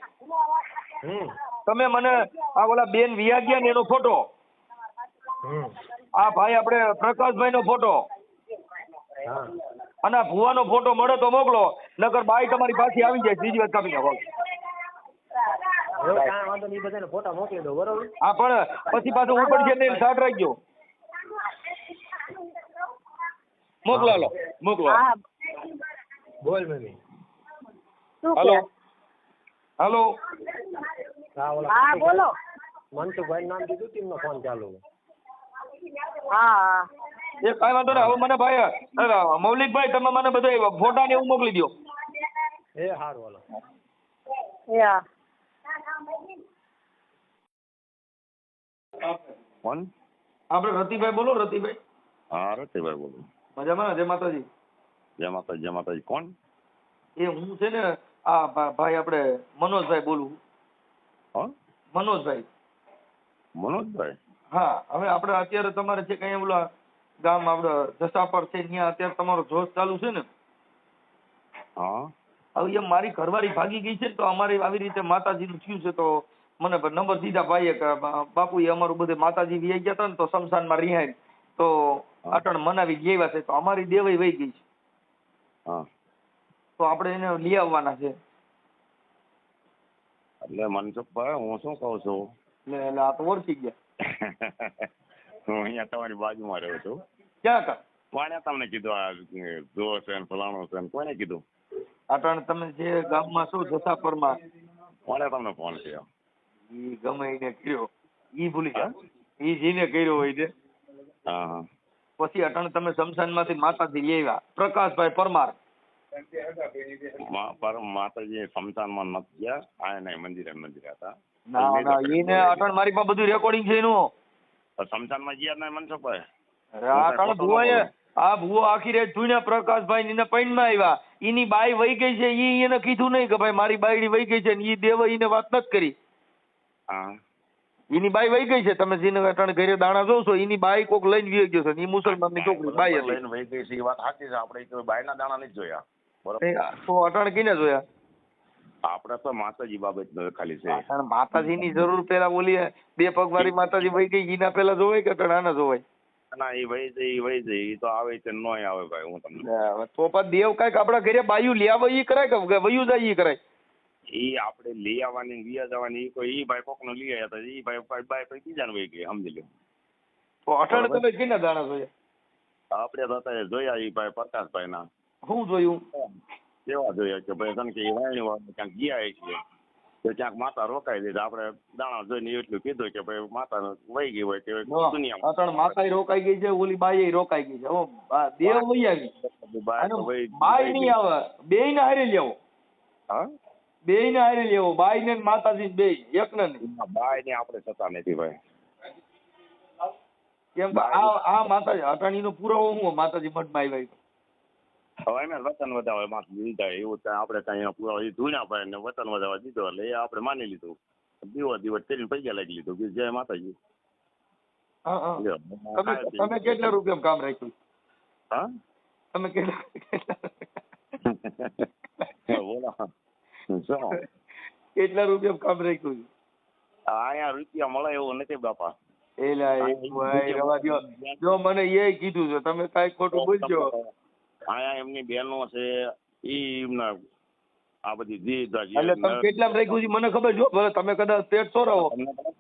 Speaker 1: તમે મને આ ઓલા બેન વિયા ગયા ને એનો ફોટો, આ ભાઈ આપણે પ્રકાશભાઈ નો ફોટો અને આ ભુવાનો ફોટો મળે તો મોકલો, નકર બાઈ તમારી પાસે આવી જાય ત્રીજી વખત કાપી નાખો. હા, પણ પછી પાછું ઉપર છે ને સાટ રાખજો. મોકલો. હાલો મોકલો.
Speaker 2: બોલ મમ્મી.
Speaker 1: હાલો હાલો.
Speaker 5: હા બોલો.
Speaker 2: મનસુખભાઈ નામ દીધું, તેમનો ફોન ચાલુ.
Speaker 5: હા
Speaker 1: એ કાંઈ વાંધો નહીં. હવે મને ભાઈ મૌલિકભાઈ તમે મને બધા ફોટા ને એવું મોકલી દો.
Speaker 2: એ સારું. હાલો.
Speaker 5: યા
Speaker 6: કોણ?
Speaker 1: આપણે રતિભાઈ બોલો, રતિભાઈ.
Speaker 6: હા, રતિભાઈ બોલું.
Speaker 1: મજામાં ને? જય માતાજી.
Speaker 6: જય માતાજી, જય માતાજી. કોણ?
Speaker 1: એ હું છે ને આ ભાઈ આપણે મનોજભાઈ બોલું.
Speaker 6: હા,
Speaker 1: મનોજભાઈ.
Speaker 6: મનોજભાઈ.
Speaker 1: હા, હવે આપણે અત્યારે તમારે છે કઈ ઓલા ગામ આપણે જસાપર છે ત્યાં અત્યારે તમારો જોશ ચાલુ છે ને?
Speaker 6: હા.
Speaker 1: હવે એમ મારી ઘરવાળી ભાગી ગઈ છે ને તો અમારે આવી રીતે માતાજીનું થયું છે તો મને નંબર દીધા ભાઈએ કે બાપુ એ અમારું બધે માતાજી લઈ ગયા હતા ને તો શમશાનમાં રિહાય તો અટણ મનાવી લેવા છે તો અમારી દેવાઈ વહી ગઈ છે.
Speaker 6: હા.
Speaker 1: તો આપણે એને લઈ આવવાના છે.
Speaker 6: એટલે મનસુખભાઈ હું શું કહું છું,
Speaker 1: એટલે આ તો ઓળખી ગયા.
Speaker 6: હું અહીંયા તમારી બાજુમાં રહું છું.
Speaker 1: ક્યાં કા?
Speaker 6: કોણે તમને કીધું આ જો છે ને ફલાણું છે ને કોને કીધું?
Speaker 1: અટણ તમે જે ગામમાં છો જસાપરમાં
Speaker 6: કોણે તમને ફોન કર્યો?
Speaker 1: ઈ ગમે એને કર્યો, ઈ ભૂલી ગયા. ઈ જેને કર્યો હોય છે.
Speaker 6: હા હા.
Speaker 1: પછી અટણ તમે શમશાનમાંથી માતાજી લઈ આવ્યા પ્રકાશભાઈ પરમાર.
Speaker 6: માતાજી શમશાનમાં નથી ગયા, આ નહીં મંદિરે હતા.
Speaker 1: ના ના એને અટણ મારી પાસે બધું રેકોર્ડિંગ છે એનું.
Speaker 6: શમશાનમાં ગયા નહીં મનસુખભાઈ?
Speaker 1: અરે આ અટણ ભુવાએ આ ભુવો આખી રાત ધૂણ્યા પ્રકાશભાઈ ને પૈણમાં આવ્યા. એની બાઈ વહી ગઈ છે ઈ એને કીધું નહીં કે ભાઈ મારી બાયડી વહી ગઈ છે ને ઈ દેવ એને વાત નથી કરી.
Speaker 6: હા.
Speaker 1: એની બાઈ વહી ગઈ છે. તમે જેને અટણ ઘરે દાણા જોવ છો એની બાઈ કોક લઈને વી ગયો છે. ઈ મુસલમાનની છોકરી બાઈ હતી.
Speaker 6: લઈને વહી ગઈ છે એ વાત સાચી છે. આપણે કોઈ બાયના દાણા નથી જોયા. બરોબર.
Speaker 1: તો અટણ કીને જોયા?
Speaker 6: આપણે તો માતાજી બાબત ખાલી છે.
Speaker 1: અટણ માતાજીની જરૂર પેલા બોલી 2 પગવાળી માતાજી વહી ગઈ એના પેલા જોવાય કે અટણ આના જોવાય?
Speaker 6: ના એ વહી જાય એ તો આવે છે નો આવે ભાઈ. હું તમને
Speaker 1: તો પણ દેવ કઈક આપડા ઘરે બાયું લઈ આવે ઈ કરાય કે વયું જાય ઈ કરાય?
Speaker 6: ઈ આપણે લઈ આવવાની વિયા જવાની કોઈ ઈ ભાઈ કોક નો લઈ આવ્યા હતા ઈ ભાઈ પછી બીજા ને વહી ગઈ સમજી લો.
Speaker 1: તો અટણ તમે કીના દાણા જોયા?
Speaker 6: આપણે તો અત્યારે જોયા ઈ ભાઈ પ્રકાશભાઈ ના.
Speaker 1: શું જોયું?
Speaker 6: કેવા જોયા કે ભાઈ તને કે વાણી વાળા ક્યાંક ગયા છીએ તો ક્યાંક માતા રોકાઈ દે. આપણે દાણા જોઈને એટલું કીધું કે ભાઈ માતા વહી ગઈ હોય કે દુનિયા
Speaker 1: અટણ માતા રોકાઈ ગઈ છે, ઓલી બાઈ રોકાઈ ગઈ છે. દેવ વહી આવી બાઈ નહીં આવે, બે ને હારે લેવો.
Speaker 6: હા,
Speaker 1: બે ને હારે લેવો, બાઈ ને માતાજી બે એક ને નહીં.
Speaker 6: બાઈ ને આપણે થતા નથી ભાઈ.
Speaker 1: કેમ આ માતાજી અટાણી નો પુરાવો શું માતાજી મઠમાં આવ્યા?
Speaker 6: હવે એમ વતન વધારે માથું લીધા એવું આપણે કઈ પૂરા ધૂણા ભાઈ ને વતન વધારવા દીધો એટલે એ આપણે માની લીધું. દિવસ કરીને પૈસા લાગી લીધું કે જય માતાજી.
Speaker 1: તમે કેટલા રૂપિયા કામ રાખ્યું?
Speaker 6: હા,
Speaker 1: તમે કેટલા કેટલા રૂપિયા કામ રાખ્યું?
Speaker 6: અહીંયા રૂપિયા મળે એવું નથી બાપા.
Speaker 1: જો મને એ કીધું છે તમે કઈ ખોટું બોલજો.
Speaker 6: અહીંયા એમની બહેનો છે ઈ એમના આ બધી જીદ
Speaker 1: એટલે તમે કેટલા રાખ્યું છે મને ખબર જો ભલે તમે કદાચ પેટ સોરાવો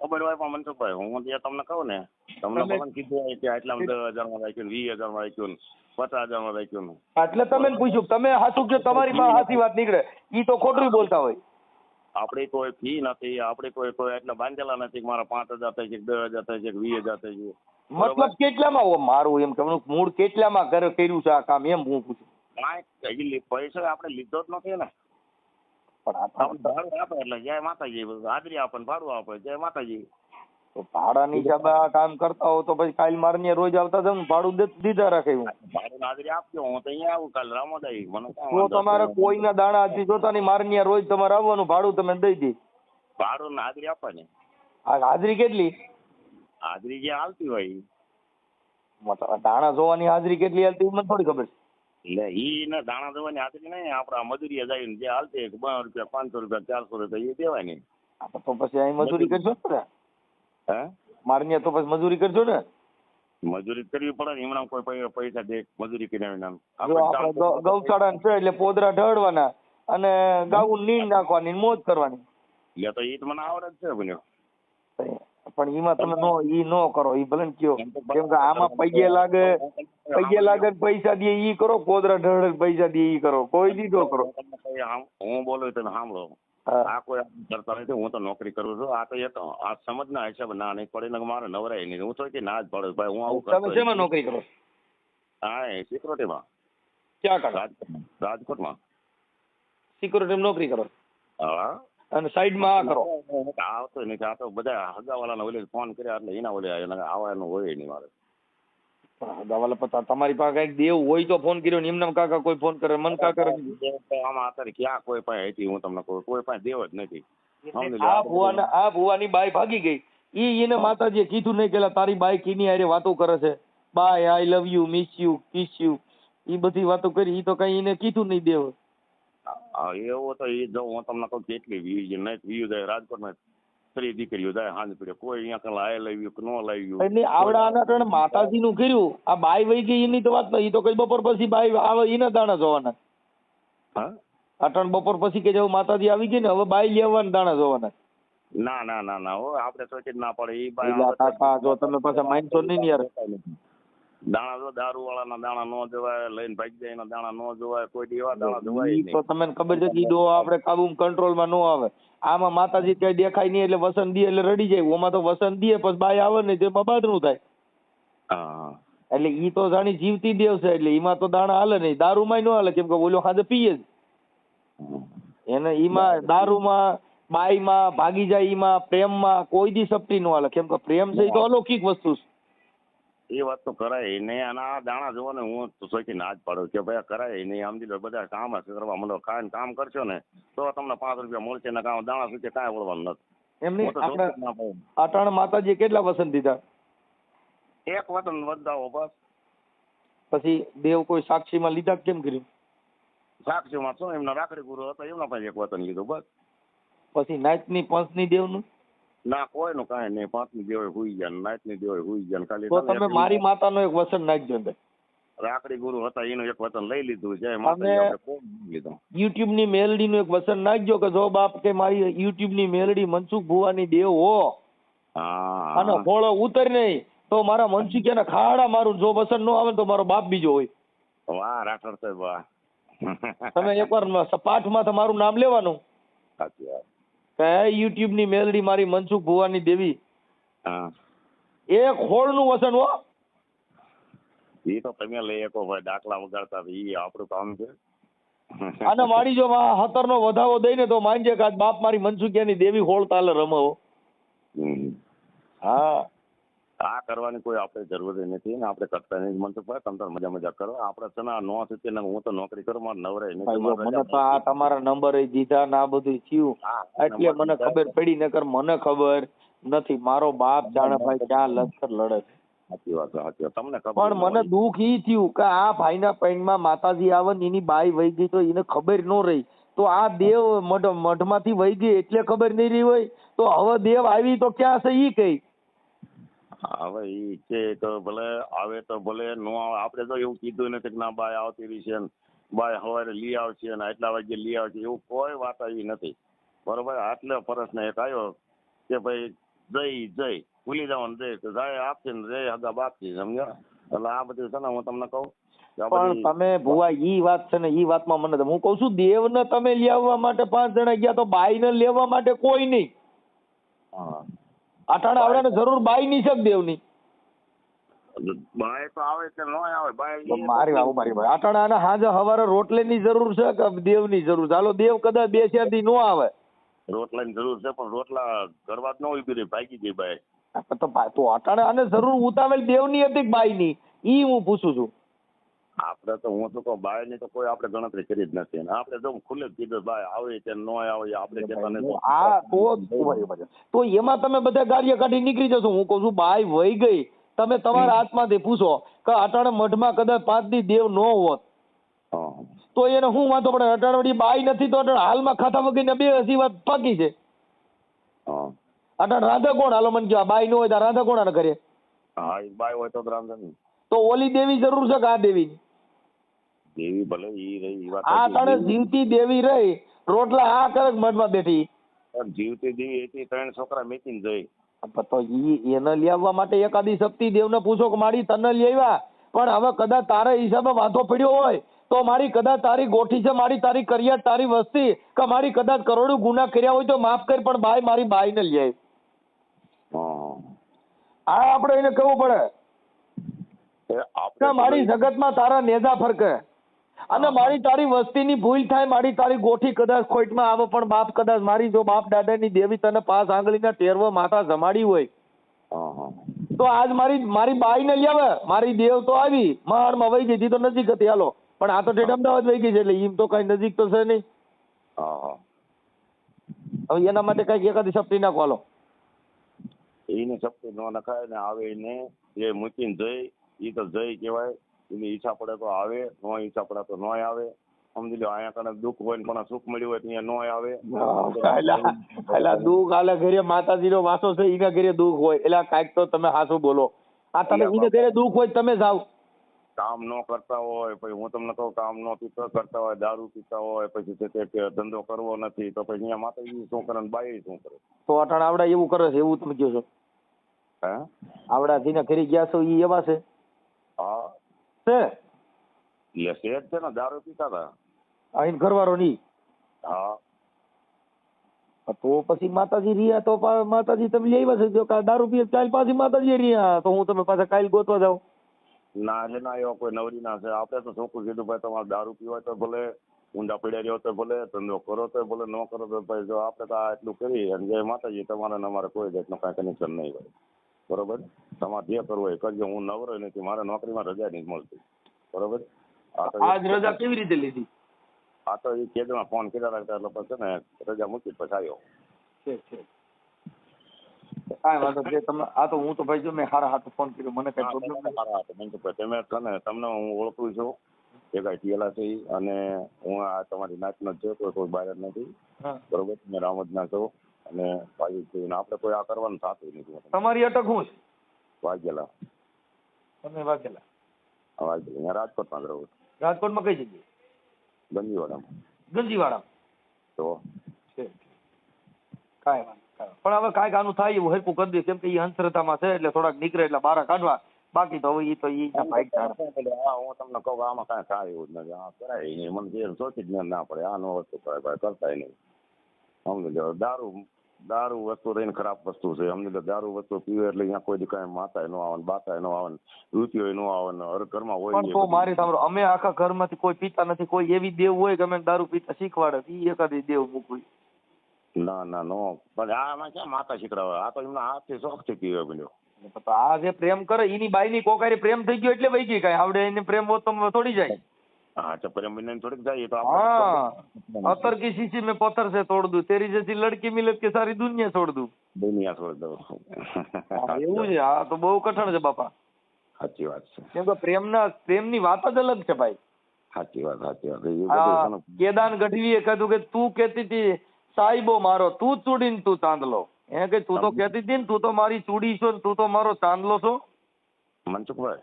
Speaker 6: ખબર હોય પણ મનસુખભાઈ હું ત્યાં તમને કહું ને તમને ભગવાન કીધું હોય કે આટલા 10,000 માં રાખ્યું 20,000 માં રાખ્યું 50,000 માં રાખ્યું. એટલે
Speaker 1: તમે પૂછ્યું તમે સાચું કે તમારી પાસે સાચી વાત નીકળે ઈ તો ખોટું બોલતા હોય.
Speaker 6: આપડી કોઈ ફી નથી, આપડે કોઈ એટલા બાંધેલા નથી કે મારા 5,000 થઈ છે 10,000 થઈ છે 20,000 થઈ છે.
Speaker 1: મતલબ કેટલામાં મારું એમ કહું મૂળ કેટલામાં કર્યું છે આ કામ એમ હું પૂછું?
Speaker 6: પૈસા આપણે લીધો જ નથી ને. પણ ભાડું આપે એટલે જય માતાજી, હાજરી આપે ભાડું આપે જય માતાજી.
Speaker 1: તો ભાડાની હિસાબે આ કામ કરતા હો તો પછી કાલ મારને રોજ આવતા જાવ ભાડું દીધા રાખે.
Speaker 6: ભાડું હાજરી આપજો હું તો અહીંયા આવું કાલ રામોદાઈ મને
Speaker 1: તો તમારે કોઈના દાણા હતી જોતા નહીં મારને રોજ તમારે આવવાનું ભાડું તમે દઈ દે.
Speaker 6: ભાડું હાજરી આપવાની.
Speaker 1: હાજરી કેટલી?
Speaker 6: હાજરી જે હાલતી હોય
Speaker 1: દાણા જોવાની હાજરી કેટલી હાલતી મને થોડી ખબર છે.
Speaker 6: એટલે ઈ ને દાણા જોવાની હાજરી નહીં આપડા મજૂરી જાય જે હાલતી 2 રૂપિયા 500 રૂપિયા 400 રૂપિયા એ દેવાય નહીં.
Speaker 1: તો પછી અહીં મજૂરી કરશો ને?
Speaker 6: હે
Speaker 1: મારને તો પછી મજૂરી કરશો ને?
Speaker 6: મજૂરી કરવી પડે ને હમણાં કોઈ પૈસા દે મજૂરી કરીને.
Speaker 1: ગૌશાળા છે એટલે પોદરા ઢળવાના અને ગાવું નીંદ નાખવાની મોજ કરવાની.
Speaker 6: એટલે તો ઈ મને આવડે જ છે બન્યો.
Speaker 1: પણ એમાં તમે નો કરો ઈ ભલે કયો કેમ કે આમાં પૈયે લાગે પૈસા દે ઈ કરો, પોદરા ઢળ પૈસા દે ઈ કરો, કોઈ દીધો કરો.
Speaker 6: હું બોલું તમે સાંભળો આ કોઈ કરતા નથી. હું તો નોકરી કરું છું. આ તો આ સમજના હિસાબ ના નહીં પડે ને મારે નવરાય નહીં. હું તો કે ના જ પડે ભાઈ હું આવું કરતો.
Speaker 1: તમે શેમાં નોકરી કરો?
Speaker 6: હા સિક્યુરિટીમાં.
Speaker 1: ક્યાં કરો?
Speaker 6: રાજકોટમાં
Speaker 1: સિક્યુરિટીમાં નોકરી કરો?
Speaker 6: હા.
Speaker 1: અને સાઈડમાં આ કરો.
Speaker 6: આવતો નથી. આ તો બધા હગાવાળાને ઓલે ફોન કર્યા એટલે એના ઓલે આવવાનું હોય નહીં મારે.
Speaker 1: હગાવાલા પતા તમારી પાસે કઈક દેવ હોય તો ફોન કર્યો ને એમના કાકા કોઈ ફોન કરે મન કાકા
Speaker 6: આમાં અત્યારે ક્યાં કોઈ પાસે હતી હું તમને કહું, કોઈ પાસે દેવ જ નથી.
Speaker 1: આ ભુવાની બાઈ ભાગી ગઈ. એને માતાજીએ કીધું નહીં કે તારી બાઈ કીની હારે વાતો કરે છે, bye I love you, miss you, kiss you, એ બધી વાતો કરી. એ તો કઈ એને કીધું નહીં દેવ.
Speaker 6: એવું તો એ જો હું તમને કહું કેટલી વ્યૂ જાય રાજકોટમાં 3 દીકરીઓ જાય હાંજ પડે, કોઈ અહીંયા કઈ આઈ love you know love you
Speaker 1: એટલે આવડા આના ત્રણ માતાજી નું કર્યું. આ બાઈ વહી ગઈ એની તો વાત નહીં. તો કઈ બપોર પછી બાઈ આવે એના દાણા જોવાના.
Speaker 6: હા
Speaker 1: અટણ બપોર પછી કે જેવું માતાજી આવી ગઈ ને હવે બાઈ લેવાના દાણા જોવાના.
Speaker 6: ના ના ના ના હો આપણે સોચી જ ના પડે.
Speaker 1: કાકા જો તમે પાછા માનશો નહીં યાર.
Speaker 6: દાણા જો દારૂ વાળાના દાણા નો જોવાય, લઈને ભાગી જાય એના દાણા નો જોવાય, કોઈ એવા દાણા જોવાય
Speaker 1: તો તમને ખબર છે કે આપણે કાબુ કંટ્રોલમાં નો આવે. આમાં માતાજી કઈ દેખાય નહીં એટલે વસન દે એટલે રડી જાય. ઓમાં તો વસન દે પછી બાઈ આવે ને તેમાં બાદરું થાય. એટલે ઈ તો જાણી જીવતી દેવ છે એટલે એમાં તો દાણા હાલે નહીં. દારૂમાં નો હાલે કેમ કે ઓલો ખાધે પીએ જ. એને ઈમાં દારૂમાં બાઈમાં ભાગી જાય, ઈમાં પ્રેમમાં કોઈ દી સપટી નો હાલે કેમ કે પ્રેમ છે એ તો અલૌકિક વસ્તુ છે.
Speaker 6: એ વાત તો કરાય નહીં. અને આ દાણા જોવો ને હું સોચી ના જ પાડું કે ભાઈ કરાય નહીં. સમજી લો બધા કામ કરવા માંડો, ખાઈને કામ કરશો ને તો તમને 5 રૂપિયા મળશે ને કામ દાણા સુધી કાંઈ વળવાનું નથી.
Speaker 1: એમની આપણે અટાણ માતાજી કેટલા વસન દીધા?
Speaker 6: 1 વતન વધાવો બસ.
Speaker 1: પછી દેવ કોઈ સાક્ષીમાં લીધા કેમ કર્યું?
Speaker 6: સાક્ષીમાં શું એમના રાખડી ગુરુ હતો એમના પાસે 1 વતન લીધું બસ.
Speaker 1: પછી નાચની પંચની દેવનું
Speaker 6: ના કોઈનું કાંઈ નહીં. 5ની દેવે હુઈ ગયા, નાચની દેવે હુઈ ગયા. ખાલી
Speaker 1: તો તમે મારી માતાનો એક વસન નાખજો ને.
Speaker 6: રાખડી ગુરુ હતા એનું 1 વતન લઈ લીધું. જય માતાજી આપણે કોઈ લીધું.
Speaker 1: યુટ્યુબ ની મેલડી નું એક વસન નાખજો કે જો બાપ કે મારી યુટ્યુબ ની મેલડી મનસુખ ભુવાની દેવ હો અને ફોળો ઉતર નહીં તો મારા મનસુખિયાના ખાડા મારું. જો વસન નો આવે તો મારો બાપ બીજો હોય.
Speaker 6: વાહ રાઠોડ સાહેબ વાહ.
Speaker 1: તમે એકવાર પાઠમાં તમારું નામ લેવાનું.
Speaker 6: સાચી વાત.
Speaker 1: કે યુટ્યુબ ની મેલડી મારી મનસુખ ભુવાની દેવી એક હોળ નું વસન હો.
Speaker 6: એ તો તમે લઈ શકો ભાઈ, દાખલા વગાડતા એ આપણું કામ છે.
Speaker 1: અને મારી જો 17 નો વધાવો દઈને તો માનજે કે આજ બાપ મારી મનસુખિયાની દેવી હોળ તાલે રમે હો. હા
Speaker 6: આ કરવાની કોઈ આપણે જરૂર નથી ને આપણે કરતા નહીં. મનસુખભાઈ તમે તો મજા કરો. આપણે છે ને નો થતી ને હું તો નોકરી કરું મારે નવરાય નહીં.
Speaker 1: મને તો આ તમારા નંબર દીધા ને આ બધું થયું એટલે મને ખબર પડી, નકર મને ખબર નથી. મારો બાપ જાણે ભાઈ ક્યાં લશ્કર લડે છે.
Speaker 6: સાચી વાત સાચી વાત તમને ખબર.
Speaker 1: પણ મને દુઃખ ઈ થયું કે આ ભાઈના પૈણમાં માતાજી આવે ને એની બાઈ વહી ગઈ તો એને ખબર ન રહી. તો આ દેવ મઢમાંથી વહી ગઈ એટલે ખબર નહીં રહી હોય તો હવે દેવ આવી તો ક્યાં છે ઈ કઈ.
Speaker 6: હવે ઈ છે તો ભલે આવે તો ભલે નો આવે. આપણે તો એવું કીધું નથી કે ના બાય આવતી રહી છે, બાય સવારે લઈ આવશે ને આટલા વાગે લઈ આવશે, એવું કોઈ વાત આવી નથી. બરોબર. આટલે પ્રશ્ન એક આવ્યો કે ભાઈ જય ભૂલી જવાનું જય તો જાય આપશે ને જય હગા બાપથી સમજ્યા. એટલે આ બધું છે ને હું તમને કહું.
Speaker 1: પણ તમે ભુવા ઈ વાત છે ને ઈ વાતમાં મને હું કઉ છું દેવને તમે લઈ આવવા માટે 5 જણા ગયા તો બાઈને લેવા માટે કોઈ નહીં. અટાણે આવડાને જરૂર બાઈ ની છે દેવની.
Speaker 6: બાય તો આવે કે ન આવે બાય
Speaker 1: મારી ભાઈ અટાણે આને હાજે હવારે રોટલીની જરૂર છે કે દેવની જરૂર છે? હાલો દેવ કદાચ 2-4 દી નો આવે.
Speaker 6: રોટલાની જરૂર છે પણ રોટલા કરવા જ ન ઉભી રહી ભાગી ગઈ બાય.
Speaker 1: તો અટાણે આને જરૂર ઉતાવેલ દેવની હતી કે બાઈની ઈ હું પૂછું છું.
Speaker 6: આપણે તો હું તો કહું બાય ની તો કોઈ આપણે ગણતરી કરી જ નથી. આપણે જો ખુલ્લે જ કીધું બાય આવે કે ન આવે આપણે કહેતા નથી.
Speaker 1: આ તો એમાં તમે બધા ગાડીઓ કાઢી નીકળી જશો. હું કઉ છું બાય વહી ગઈ તમે તમારા હાથમાંથી પૂછો કે અટાણે મઢમાં કદાચ 5 દી દેવ ન હોત તો એને શું વાંધો પડે? અટાણે વળી બાઈ નથી તો અટાણે હાલમાં ખાતા વગર બે હસી વાત પાકી છે. અટાણે રાધા કોણ? હાલો મને કહો બાઈ ન હોય તો રાધા કોણ કરે?
Speaker 6: હા બાય હોય તો રાંધા નહીં.
Speaker 1: તો ઓલી દેવી જરૂર છે કે આ દેવી?
Speaker 6: દેવી ભલે ઈ રહી વાત.
Speaker 1: આ તને જીવતી દેવી રહી રોટલા આ કરે મઢમાં બેઠી.
Speaker 6: જીવતી દેવી હતી 3 છોકરા મેકીને જઈ.
Speaker 1: તો ઈ એને લઈ આવવા માટે એકાદી શક્તિ દેવને પૂછો કે મારી તને લઈ આવ્યા પણ હવે કદાચ તારા હિસાબે વાંધો પડ્યો હોય તો મારી કદાચ તારી ગોઠી છે, મારી તારી કરિયાત તારી વસ્તી કે મારી કદાચ કરોડો ગુના કર્યા હોય તો માફ કર પણ બાઈ મારી બાઈને લઈ આવી. આ આપણે એને કહેવું પડે કે મારી જગતમાં તારા નેજા ફરકે. અને મારી તારી વસ્તીની ભૂલ થાય, મારી તારી ગોઠી કદાચ ખોટમાં આવે, પણ બાપ કદાચ મારી જો બાપ દાદાની દેવી તને 5 આંગળીના ટેરવો માથા જમાડી હોય તો આજ મારી બાઈને લઈ આવે. મારી દેવ તો આવી મહાડમાં વહી ગઈ, તો નજીક હતી હાલો, પણ આ તો ઠેઠ અમદાવાદ વહી ગઈ છે, એટલે એમ તો કઈ નજીક તો છે નહીં. હવે એના માટે કઈક એકાદી સપ્તી નાખો હાલો.
Speaker 6: એને સપ્તી ન નખાય ને આવે એને એ મૂકીને જઈ, એ તો જઈ કહેવાય. એની ઈચ્છા પડે તો આવે, નો ઈચ્છા પડે તો નોય આવે. સમજી લો, અહીંયા કને દુઃખ હોય ને પણ સુખ મળ્યું હોય તો અહીંયા નોય આવે.
Speaker 1: એટલે દુઃખ આલે ઘરે માતાજીનો વાસો છે, એના ઘરે દુઃખ હોય, એટલે કાંઈક તો તમે હાસું બોલો. આ તમે એને ઘરે દુઃખ હોય તમે જાવ.
Speaker 6: કામ ન કરતા હોય, પછી હું તમને કહું કામ ન કરતા હોય, દારૂ પીતા હોય, પછી તે ધંધો કરવો નથી, તો પછી અહીંયા માતાજી શું કરે ને બાઈ શું કરે?
Speaker 1: તો અટાણ આવડા એવું કરે છે, એવું તમે કહો છો?
Speaker 6: હે,
Speaker 1: આવડા જેના ઘરે ગયા છો એ એવા છે?
Speaker 6: હા
Speaker 1: છે
Speaker 6: એટલે શેઠ છે ને, દારૂ પીતા હતા.
Speaker 1: આઈને ઘરવાળો નહીં?
Speaker 6: હા,
Speaker 1: તો પછી માતાજી રહ્યા તો માતાજી તમે લઈ આવ્યા છે, જો દારૂ પીએ કાલ પાછી માતાજી રહ્યા તો હું તમે પાછા કાલ ગોતવા જાઉં?
Speaker 6: ના એટલે ના, એવા કોઈ નવરી ના છે. આપણે તો ચોખ્ખું કીધું, ભાઈ તમારે દારૂ પીવાય તો ભલે, ઊંડા પડ્યા રહ્યો તો ભલે, ધંધો કરો તો ભલે, ન કરો તો ભાઈ જો આપણે તો આ એટલું કરી અને જય માતાજી, તમારે ને અમારે કોઈ જાતનું કાંઈ કનેક્શન નહીં હોય, બરોબર? તમારે જે કરવું હોય કરજો, હું નવરો નથી, મારે નોકરીમાં રજા નહીં મળતી, બરોબર?
Speaker 1: આજ રજા કેવી રીતે લીધી?
Speaker 6: આ તો એ કેદમાં ફોન કર્યા રાખતા એટલે પછી ને રજા મૂકી પછી આવ્યો.
Speaker 1: કાંઈ વાંધો નહીં, તમે આ તો હું તો ભાઈ જો મેં હારા હાથ ફોન કર્યો, મને કઈ પ્રોબ્લેમ
Speaker 6: તમે તમને હું ઓળખું છું, એ કઈ ટીએલા છે, અને હું આ તમારી નાચનો જ છે, કોઈ બહાર જ નથી, બરોબર? તમે રામજના છો અને પાછી છું, આપણે કોઈ આ કરવાનું થતું નથી.
Speaker 1: તમારી અટક હું છે?
Speaker 6: વાઘેલા.
Speaker 1: તમે વાઘેલા?
Speaker 6: વાઘેલા રાજકોટમાં જ રહું.
Speaker 1: રાજકોટમાં કઈ જગ્યાએ?
Speaker 6: ગંજીવાડામાં.
Speaker 1: ગંજીવાડા
Speaker 6: તો
Speaker 1: કાંઈ વાંધો, પણ હવે કાંઈક આનું થાય એવું હરકું કરી દે, કેમ કે એ અંધશ્રદ્ધામાં છે, એટલે થોડાક નીકળે એટલે બહાર કાઢવા. બાકી તો હવે એ તો ભાઈ
Speaker 6: હું તમને કહું આમાં કાંઈ થાય એવું જ નથી. આ કરાય નહીં, મને જે સોચી જ ના પડે, આ નો વસ્તુ કરાય, કરતાય નહીં. સમજી લો, દારૂ વસ્તુ રહીને ખરાબ વસ્તુ છે. સમજી લો, દારૂ વસ્તુ પીવે એટલે અહીંયા કોઈ કાંઈ માતાય ન આવે, બાતાય ન આવે, રૂપિયો ન આવે, હર ઘરમાં હોય.
Speaker 1: પણ તો મારી સાંભળો, અમે આખા ઘરમાંથી કોઈ પીતા નથી, કોઈ એવી દેવ હોય કે અમે દારૂ પીતા શીખવાડે, એ એકાદી દેવ મૂકવી.
Speaker 6: ના ના, નો. પણ આમાં ક્યાં માતા શીખડાવે? આ તો એમના હાથથી શોખથી પીવે બન્યો.
Speaker 1: આ જે પ્રેમ કરે એની બાઈની કોકારી પ્રેમ થઈ ગયો એટલે વહી ગઈ, કાંઈ આવડે એને પ્રેમ હોત તો થોડી જાય.
Speaker 6: હા, તો પ્રેમ વિના થોડીક જાય તો.
Speaker 1: હા, અતર કી શીશી મેં પથ્થર से तोड़ दूं, तेरी जैसी लड़की मिले के सारी दुनिया छोड़ दूं.
Speaker 6: દુનિયા છોડ દઉં.
Speaker 1: એવું છે? હા, તો બહુ કઠણ છે બાપા.
Speaker 6: સાચી વાત છે.
Speaker 1: કેમ કે પ્રેમની વાત જ અલગ છે ભાઈ.
Speaker 6: સાચી વાત.
Speaker 1: કેદાન ગઢવીએ કહ્યું કે તું કહેતી હતી સાહેબો મારો, તું ચૂડીને તું ચાંદલો. એ કે તું તો કહેતી હતી ને તું તો મારી ચૂડી છો, તું તો મારો ચાંદલો છો.
Speaker 6: મનસુખભાઈ,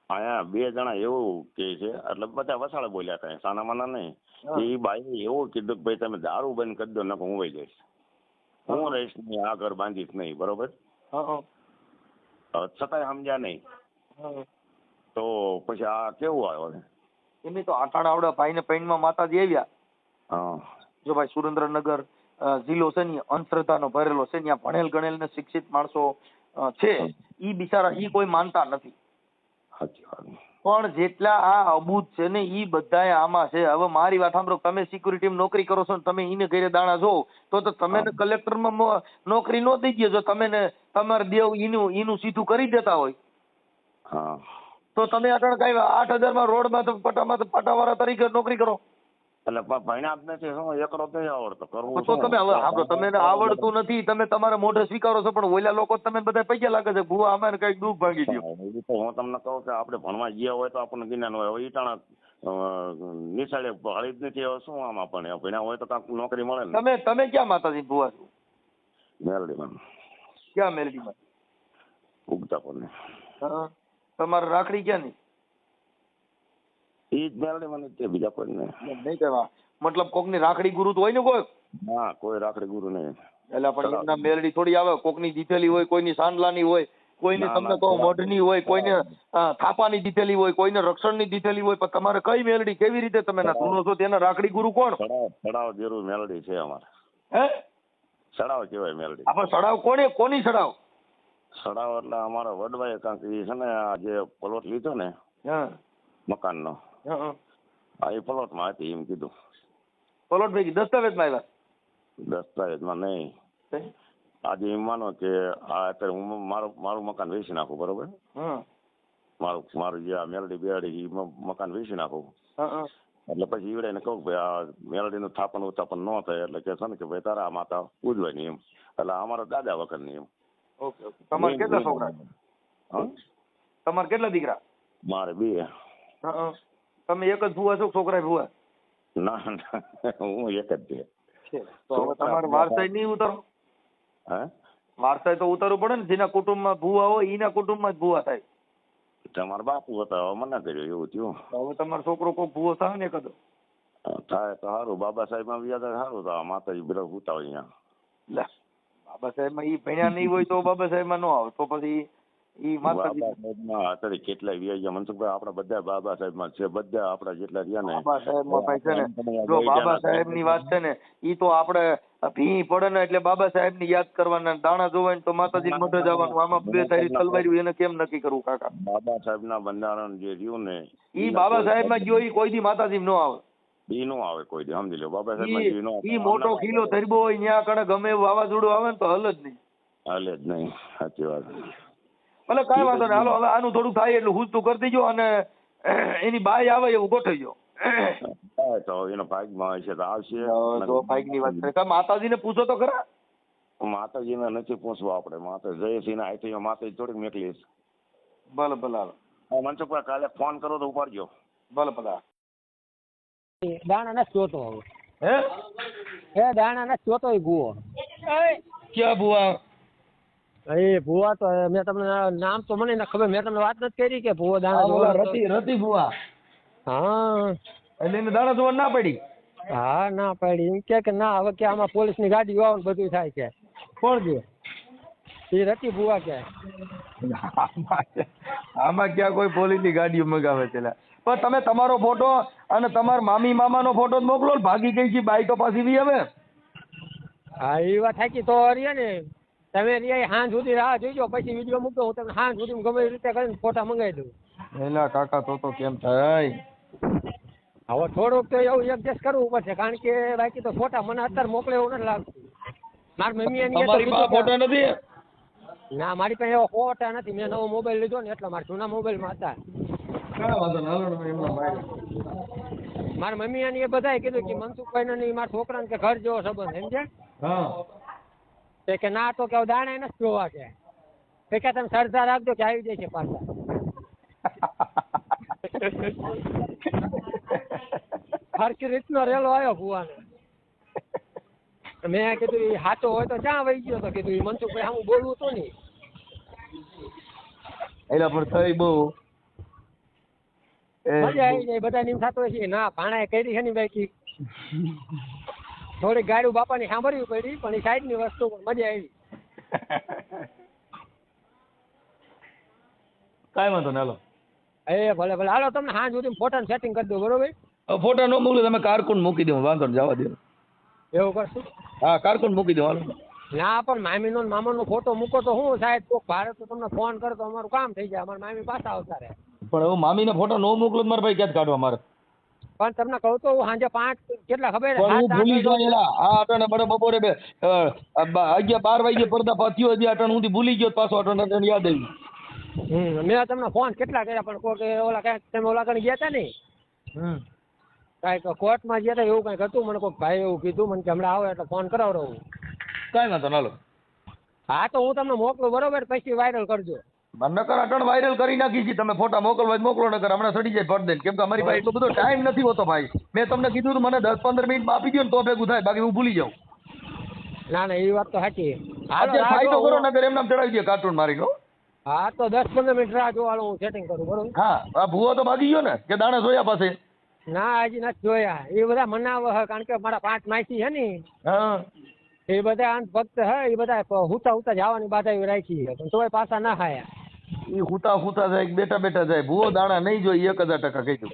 Speaker 6: અહીંયા 2 જણા એવું કે છે, એટલે બધા વસાળે બોલ્યા હતા, સાના માના નહીં. એ બાઈ એવું કીધું કે ભાઈ તમે દારૂ બંધ કરી દો, નકર હું વહી જઈશ, હું રહીશ નહીં, આ ઘર બાંધીશ નહીં, બરોબર? છતાંય સમજ્યા નહીં, તો પછી આ કેવું આવ્યો?
Speaker 1: એમની તો આટાણ આવડે ભાઈ ને પૈણમાં માતાજી આવ્યા. જો ભાઈ સુરેન્દ્રનગર જિલ્લો છે ને અંધશ્રદ્ધાનો ભરેલો છે, ત્યાં ભણેલ ગણેલ ને શિક્ષિત માણસો છે, ઈ બિચારા ઈ કોઈ માનતા નથી. પણ જેટલા આ અબૂત છે ને ઈ બધાય આમાં છે. હવે મારી વાત સાંભળો, તમે સિક્યુરિટીમાં નોકરી કરો છો ને તમે ઈને ઘરે દાણા જો તો તમે કલેક્ટરમાં નોકરી ન દઈ ગયો. જો તમે ને તમારે દેવ ઈનું સીધું કરી દેતા હોય તો તમે આગળ કઈ 8,000 માં રોડમાં પટાવાળા તરીકે નોકરી કરો.
Speaker 6: એટલે ભણ્યા જ નથી, શું એકરો નહીં આવડતો કરવું?
Speaker 1: તો તમે હવે સાંભળો, તમને આવડતું નથી, તમે તમારા મોઢે સ્વીકારો છો, પણ ઓલા લોકો તમે બધા પૈસા લાગે છે ભૂવા અમારે કઈક દુઃખ ભાંગી ગયો.
Speaker 6: હું તમને કહું કે આપણે ભણવા ગયા હોય તો આપણને જ્ઞાન હોય. હવે ઈટાણા નિશાળે હળી જ નથી, શું આમાં પણ ભણ્યા હોય તો કાંક નોકરી મળે ને.
Speaker 1: તમે ક્યાં માતાજી ભૂવા છો?
Speaker 6: મેલડીમાં.
Speaker 1: ક્યાં મેલડીમાં?
Speaker 6: ઉગતા પણ
Speaker 1: તમારે રાખડી ક્યાં ની?
Speaker 6: ઈ જ મેલડીમાં નથી, બીજા કોઈ
Speaker 1: નહીં કહેવા મતલબ કોકની રાખડી ગુરુ તો હોય ને કોઈ?
Speaker 6: ના, કોઈ રાખડી ગુરુ નહીં.
Speaker 1: એટલે પણ એમના મેલડી થોડી આવે, કોકની દીધેલી હોય, કોઈની સાંડલાની હોય, કોઈને તમને કહો મઢની હોય, કોઈને થાપાની દીધેલી હોય, કોઈને રક્ષણની દીધેલી હોય, પણ તમારે કઈ મેલડી કેવી રીતે તમે ના સુનો છો? તેના રાખડી ગુરુ કોણ?
Speaker 6: સડાવ જેવું મેલડી છે અમારે.
Speaker 1: હે?
Speaker 6: સડાવ કહેવાય મેલડી.
Speaker 1: આપણે સડાવ કોની સડાવ?
Speaker 6: સડાવ એટલે અમારા વડવાએ કાંક છે ને, આ જે પ્લોટ લીધો ને મકાનનો, હા એ પ્લોટમાં હતી એમ કીધું.
Speaker 1: પ્લોટ ભેગી દસ્તાવેજમાં આવ્યા?
Speaker 6: દસ્તાવેજમાં નહીં. આજે એમ માનો કે આ અત્યારે હું મારું મકાન વેચી નાખું, બરોબર? મારું જે આ મેલડી બેડી મકાન વેચી નાખું, એટલે પછી ઈવડે કહું કે ભાઈ આ મેલડીનું થાપણ ઉતાપણ ન થાય, એટલે કે છે ને કે ભાઈ તારા આ માતા ઉજવાય નહીં એમ, એટલે અમારા દાદા વખતની એમ.
Speaker 1: Okay okay. તમારે કેટલા છોકરા? તમારે કેટલા દીકરા?
Speaker 6: મારે 2.
Speaker 1: તમે એક જ ભૂવા છો, છોકરા ભૂવા?
Speaker 6: ના ના, હું એક જ છે.
Speaker 1: તો હવે તમારે વારસાઈ નહીં ઉતારો?
Speaker 6: હે,
Speaker 1: વારસાઈ તો ઉતારવું પડે ને. જેના કુટુંબમાં ભૂવા હોય એના કુટુંબમાં જ ભૂવા થાય.
Speaker 6: તમારા બાપુ હતા, હવે મને કર્યું એવું થયું.
Speaker 1: હવે તમારો છોકરો કોઈ ભૂવો થાય ને કદો
Speaker 6: થાય તો સારું. બાબા સાહેબ માં વ્યાજ સારું થાય. માતાજી બધા હુતા હોય અહીંયા.
Speaker 1: લે, બાબા સાહેબ માં ઈ ભણ્યા નહીં હોય તો બાબા સાહેબ માં ન આવે તો પછી ઈ માતાજી
Speaker 6: અત્યારે કેટલાય વ્યાજ મનસુખભાઈ આપડા બધા બાબા સાહેબ માં છે, બધા આપડા જેટલા રહ્યા ને
Speaker 1: બાબા સાહેબ માં ભાઈ છે ને. જો બાબા સાહેબ ની વાત છે ને, ઈ તો આપડે ભી પડે ને એટલે બાબા સાહેબ ની યાદ કરવાના, દાણા જોવાય તો માતાજી મઢ જવાનું. આમાં 2 તારી તલવાર્યું એને કેમ નક્કી કરવું કાકા?
Speaker 6: બાબા સાહેબ ના બંધારણ જે રહ્યું ને
Speaker 1: ઈ બાબા સાહેબ માં ગયો ઈ કોઈ દી માતાજી નો આવે.
Speaker 6: ઈ નો આવે કોઈ દી, સમજી લો. બાબા સાહેબ માં
Speaker 1: ઈ મોટો કિલ્લો ધરબો હોય ન્યા કણે ગમે એવું વાવાઝોડું આવે ને તો હલ જ નહીં.
Speaker 6: હાલે જ નહીં. સાચી વાત.
Speaker 1: ભલે કાંઈ વાંધો નહીં. હાલો હવે આનું થોડું થાય એટલું હુજતું કરી દેજો અને એની બાય આવે એવું ગોઠવજો.
Speaker 6: તો એનો ભાગમાં હોય છે તો આવશે.
Speaker 1: તો ભાગની વાત કરે. માતાજીને પૂછો તો ખરા.
Speaker 6: માતાજીને નથી પૂછવા આપણે. માતા જયસિંહ ના આઈ માતાજી થોડીક મોકલીશ.
Speaker 1: ભલે ભલે હાલો.
Speaker 6: મનસુખભાઈ કાલે ફોન કરો તો ઉપાડજો.
Speaker 1: ભલે ભલે.
Speaker 2: દાણા નથી જોતો હવે. હે દાણા નથી જોતો એ ભૂવો.
Speaker 1: ક્યાં ભૂવા?
Speaker 2: એ ભૂવા તો મેં તમને નામ તો મને ના ખબર. મેં તમને વાત નથી કરી કે ભૂવો દાણા
Speaker 1: રતી ભૂવા?
Speaker 2: હા,
Speaker 1: એટલે એને દાણા જોવા ના પડી?
Speaker 2: હા ના પડી. એમ કે ના હવે કે આમાં પોલીસ ની ગાડી આવે ને બધું થાય કે. કોણ છે એ? રતી ભૂવા કે.
Speaker 1: આમાં ક્યાં કોઈ પોલીસ ની ગાડીઓ મગાવે છે? પણ તમે તમારો ફોટો અને તમારા મામી મામાનો ફોટો જ મોકલો. ભાગી ગઈ છે બાઈ તો પાછી બી હવે.
Speaker 2: હા એ વાત થાકી તો રે ને. તમે રે હાંજ સુધી રાહ જોઈજો, પછી વિડીયો મૂકો. હું તમને હાંજ સુધી ગમે એ રીતે કરીને ફોટા મંગાવી દઉં.
Speaker 1: એલા કાકા તો કેમ થાય?
Speaker 2: હવે થોડુંક તો એવું એડજસ્ટ કરવું પડશે, કારણ કે બાકી તો ફોટા મને અત્યારે મોકલે એવું નથી લાગતું. મારી મમ્મી
Speaker 1: ફોટા નથી?
Speaker 2: ના મારી પાસે એવા ફોટા નથી. મેં નવો મોબાઈલ લીધો ને એટલે મારા જૂના મોબાઈલમાં હતા. મારા મમ્મી અને એ બધાએ કીધું કે મનસુખભાઈ ને મારા છોકરાને કે ઘર જેવો સંબંધ સમજે કે ના તો કે દાણા નથી જોવા કે તમે સરદાર રાખજો કે આવી જાય છે પાછા. હરકી રીતનો રેલો આવ્યો ભુવાને. મેં કીધું એ હાચો હોય તો ક્યાં વહી ગયો? તો કીધું એ મનસુખભાઈ સામું બોલવું તો નહીં.
Speaker 1: એલા પણ થઈ બહુ
Speaker 2: મજા આવી જાય. બધા નિમ થતો હોય છે ના ભાણાએ કરી છે ને બાકી થોડીક ગાડું બાપાની સાંભળવી પડી, પણ એ સાઈડ ની વસ્તુ પણ મજા આવી.
Speaker 1: કાંઈ વાંધો ના.
Speaker 2: એ ભલે ભલે હાલો. તમને હાંજ સુધી ફોટા સેટિંગ કરી દો, બરોબર?
Speaker 1: ફોટા નો મોકલો, તમે કારકુન મૂકી દો. વાંધો જવા દો.
Speaker 2: એવું કરશું?
Speaker 1: હા કારકુન મૂકી દો. હાલો.
Speaker 2: ના પણ મામીનો મામાનો ફોટો મૂકો તો હું સાહેબ કોક ભારત તો તમને ફોન કરે તો અમારું કામ થઈ જાય. અમારા મામી પાછા આવતા રહે.
Speaker 1: પણ હવે મામીના ફોટો નો મોકલો મારા ભાઈ ક્યાં કાઢવા મારે?
Speaker 2: પણ તમને કહું તો હું સાંજે 5 કેટલા ખબર
Speaker 1: હું ભૂલી ગયો. આ અટાણે બડે બપોરે 11-12 વાગે પડદા પાથ્યો હજી અટાણે હું ભૂલી ગયો. પાછો અટાણે યાદ આવી.
Speaker 2: મેં તમને ફોન કેટલા કર્યા પણ કોઈ ઓલા કાંઈક તમે ઓલા કણ ગયા હતા ને કાંઈક કોર્ટમાં ગયા હતા એવું કાંઈક હતું. મને કોઈ ભાઈ એવું કીધું મને કે હમણાં આવે એટલે ફોન કરાવડાવું.
Speaker 1: કાંઈ વાંધો ના.
Speaker 2: હા તો હું તમને મોકલું, બરોબર? પછી વાયરલ કરજો.
Speaker 1: નકર અટણ વાયરલ કરી નાખી છે. તમે ફોટા મોકલવા મોકલો, નકર હમણાં સડી જાય પડદે. કેમ કે અમારી પાસે એટલો બધો ટાઈમ નથી હોતો ભાઈ. મેં તમને કીધું મને 10-15 મિનિટમાં આપી દો ને તો ભેગું થાય, બાકી હું ભૂલી જાઉં.
Speaker 2: ના ના એ વાત તો સાચી.
Speaker 1: ફાયદો કરો નકર એમને ચડાવી દે કાર્ટૂન મારી.
Speaker 2: હા તો 10-15 મિનિટ રાહ જોવાનું હું સેટિંગ કરું, બરોબર?
Speaker 1: હા આ ભૂવો તો ભાગી ગયો ને કે દાણા જોયા પાસે?
Speaker 2: ના હજી નથી જોયા. એ બધા મનાવે છે કારણ કે મારા 5 માસી છે ને એ બધા અંત ભક્ત હે. એ બધા હુતા હુતા જવાની બાધા એવી રાખી છે, પણ તોય પાછા ના ખાયા.
Speaker 1: એ હુતા જાય, બેઠા જાય. ભૂવો દાણા નહીં જોઈ 1000% કહી દઉં.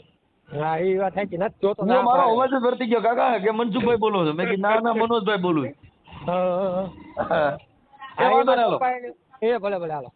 Speaker 2: હા એ વાત સાચી. નથી જોતો.
Speaker 1: મારો અવાજ જ વર્તી ગયો કાકા કે મનસુખભાઈ બોલો છો. મેં કીધું ના મનોજભાઈ બોલું.
Speaker 2: એ ભલે ભલે હાલો.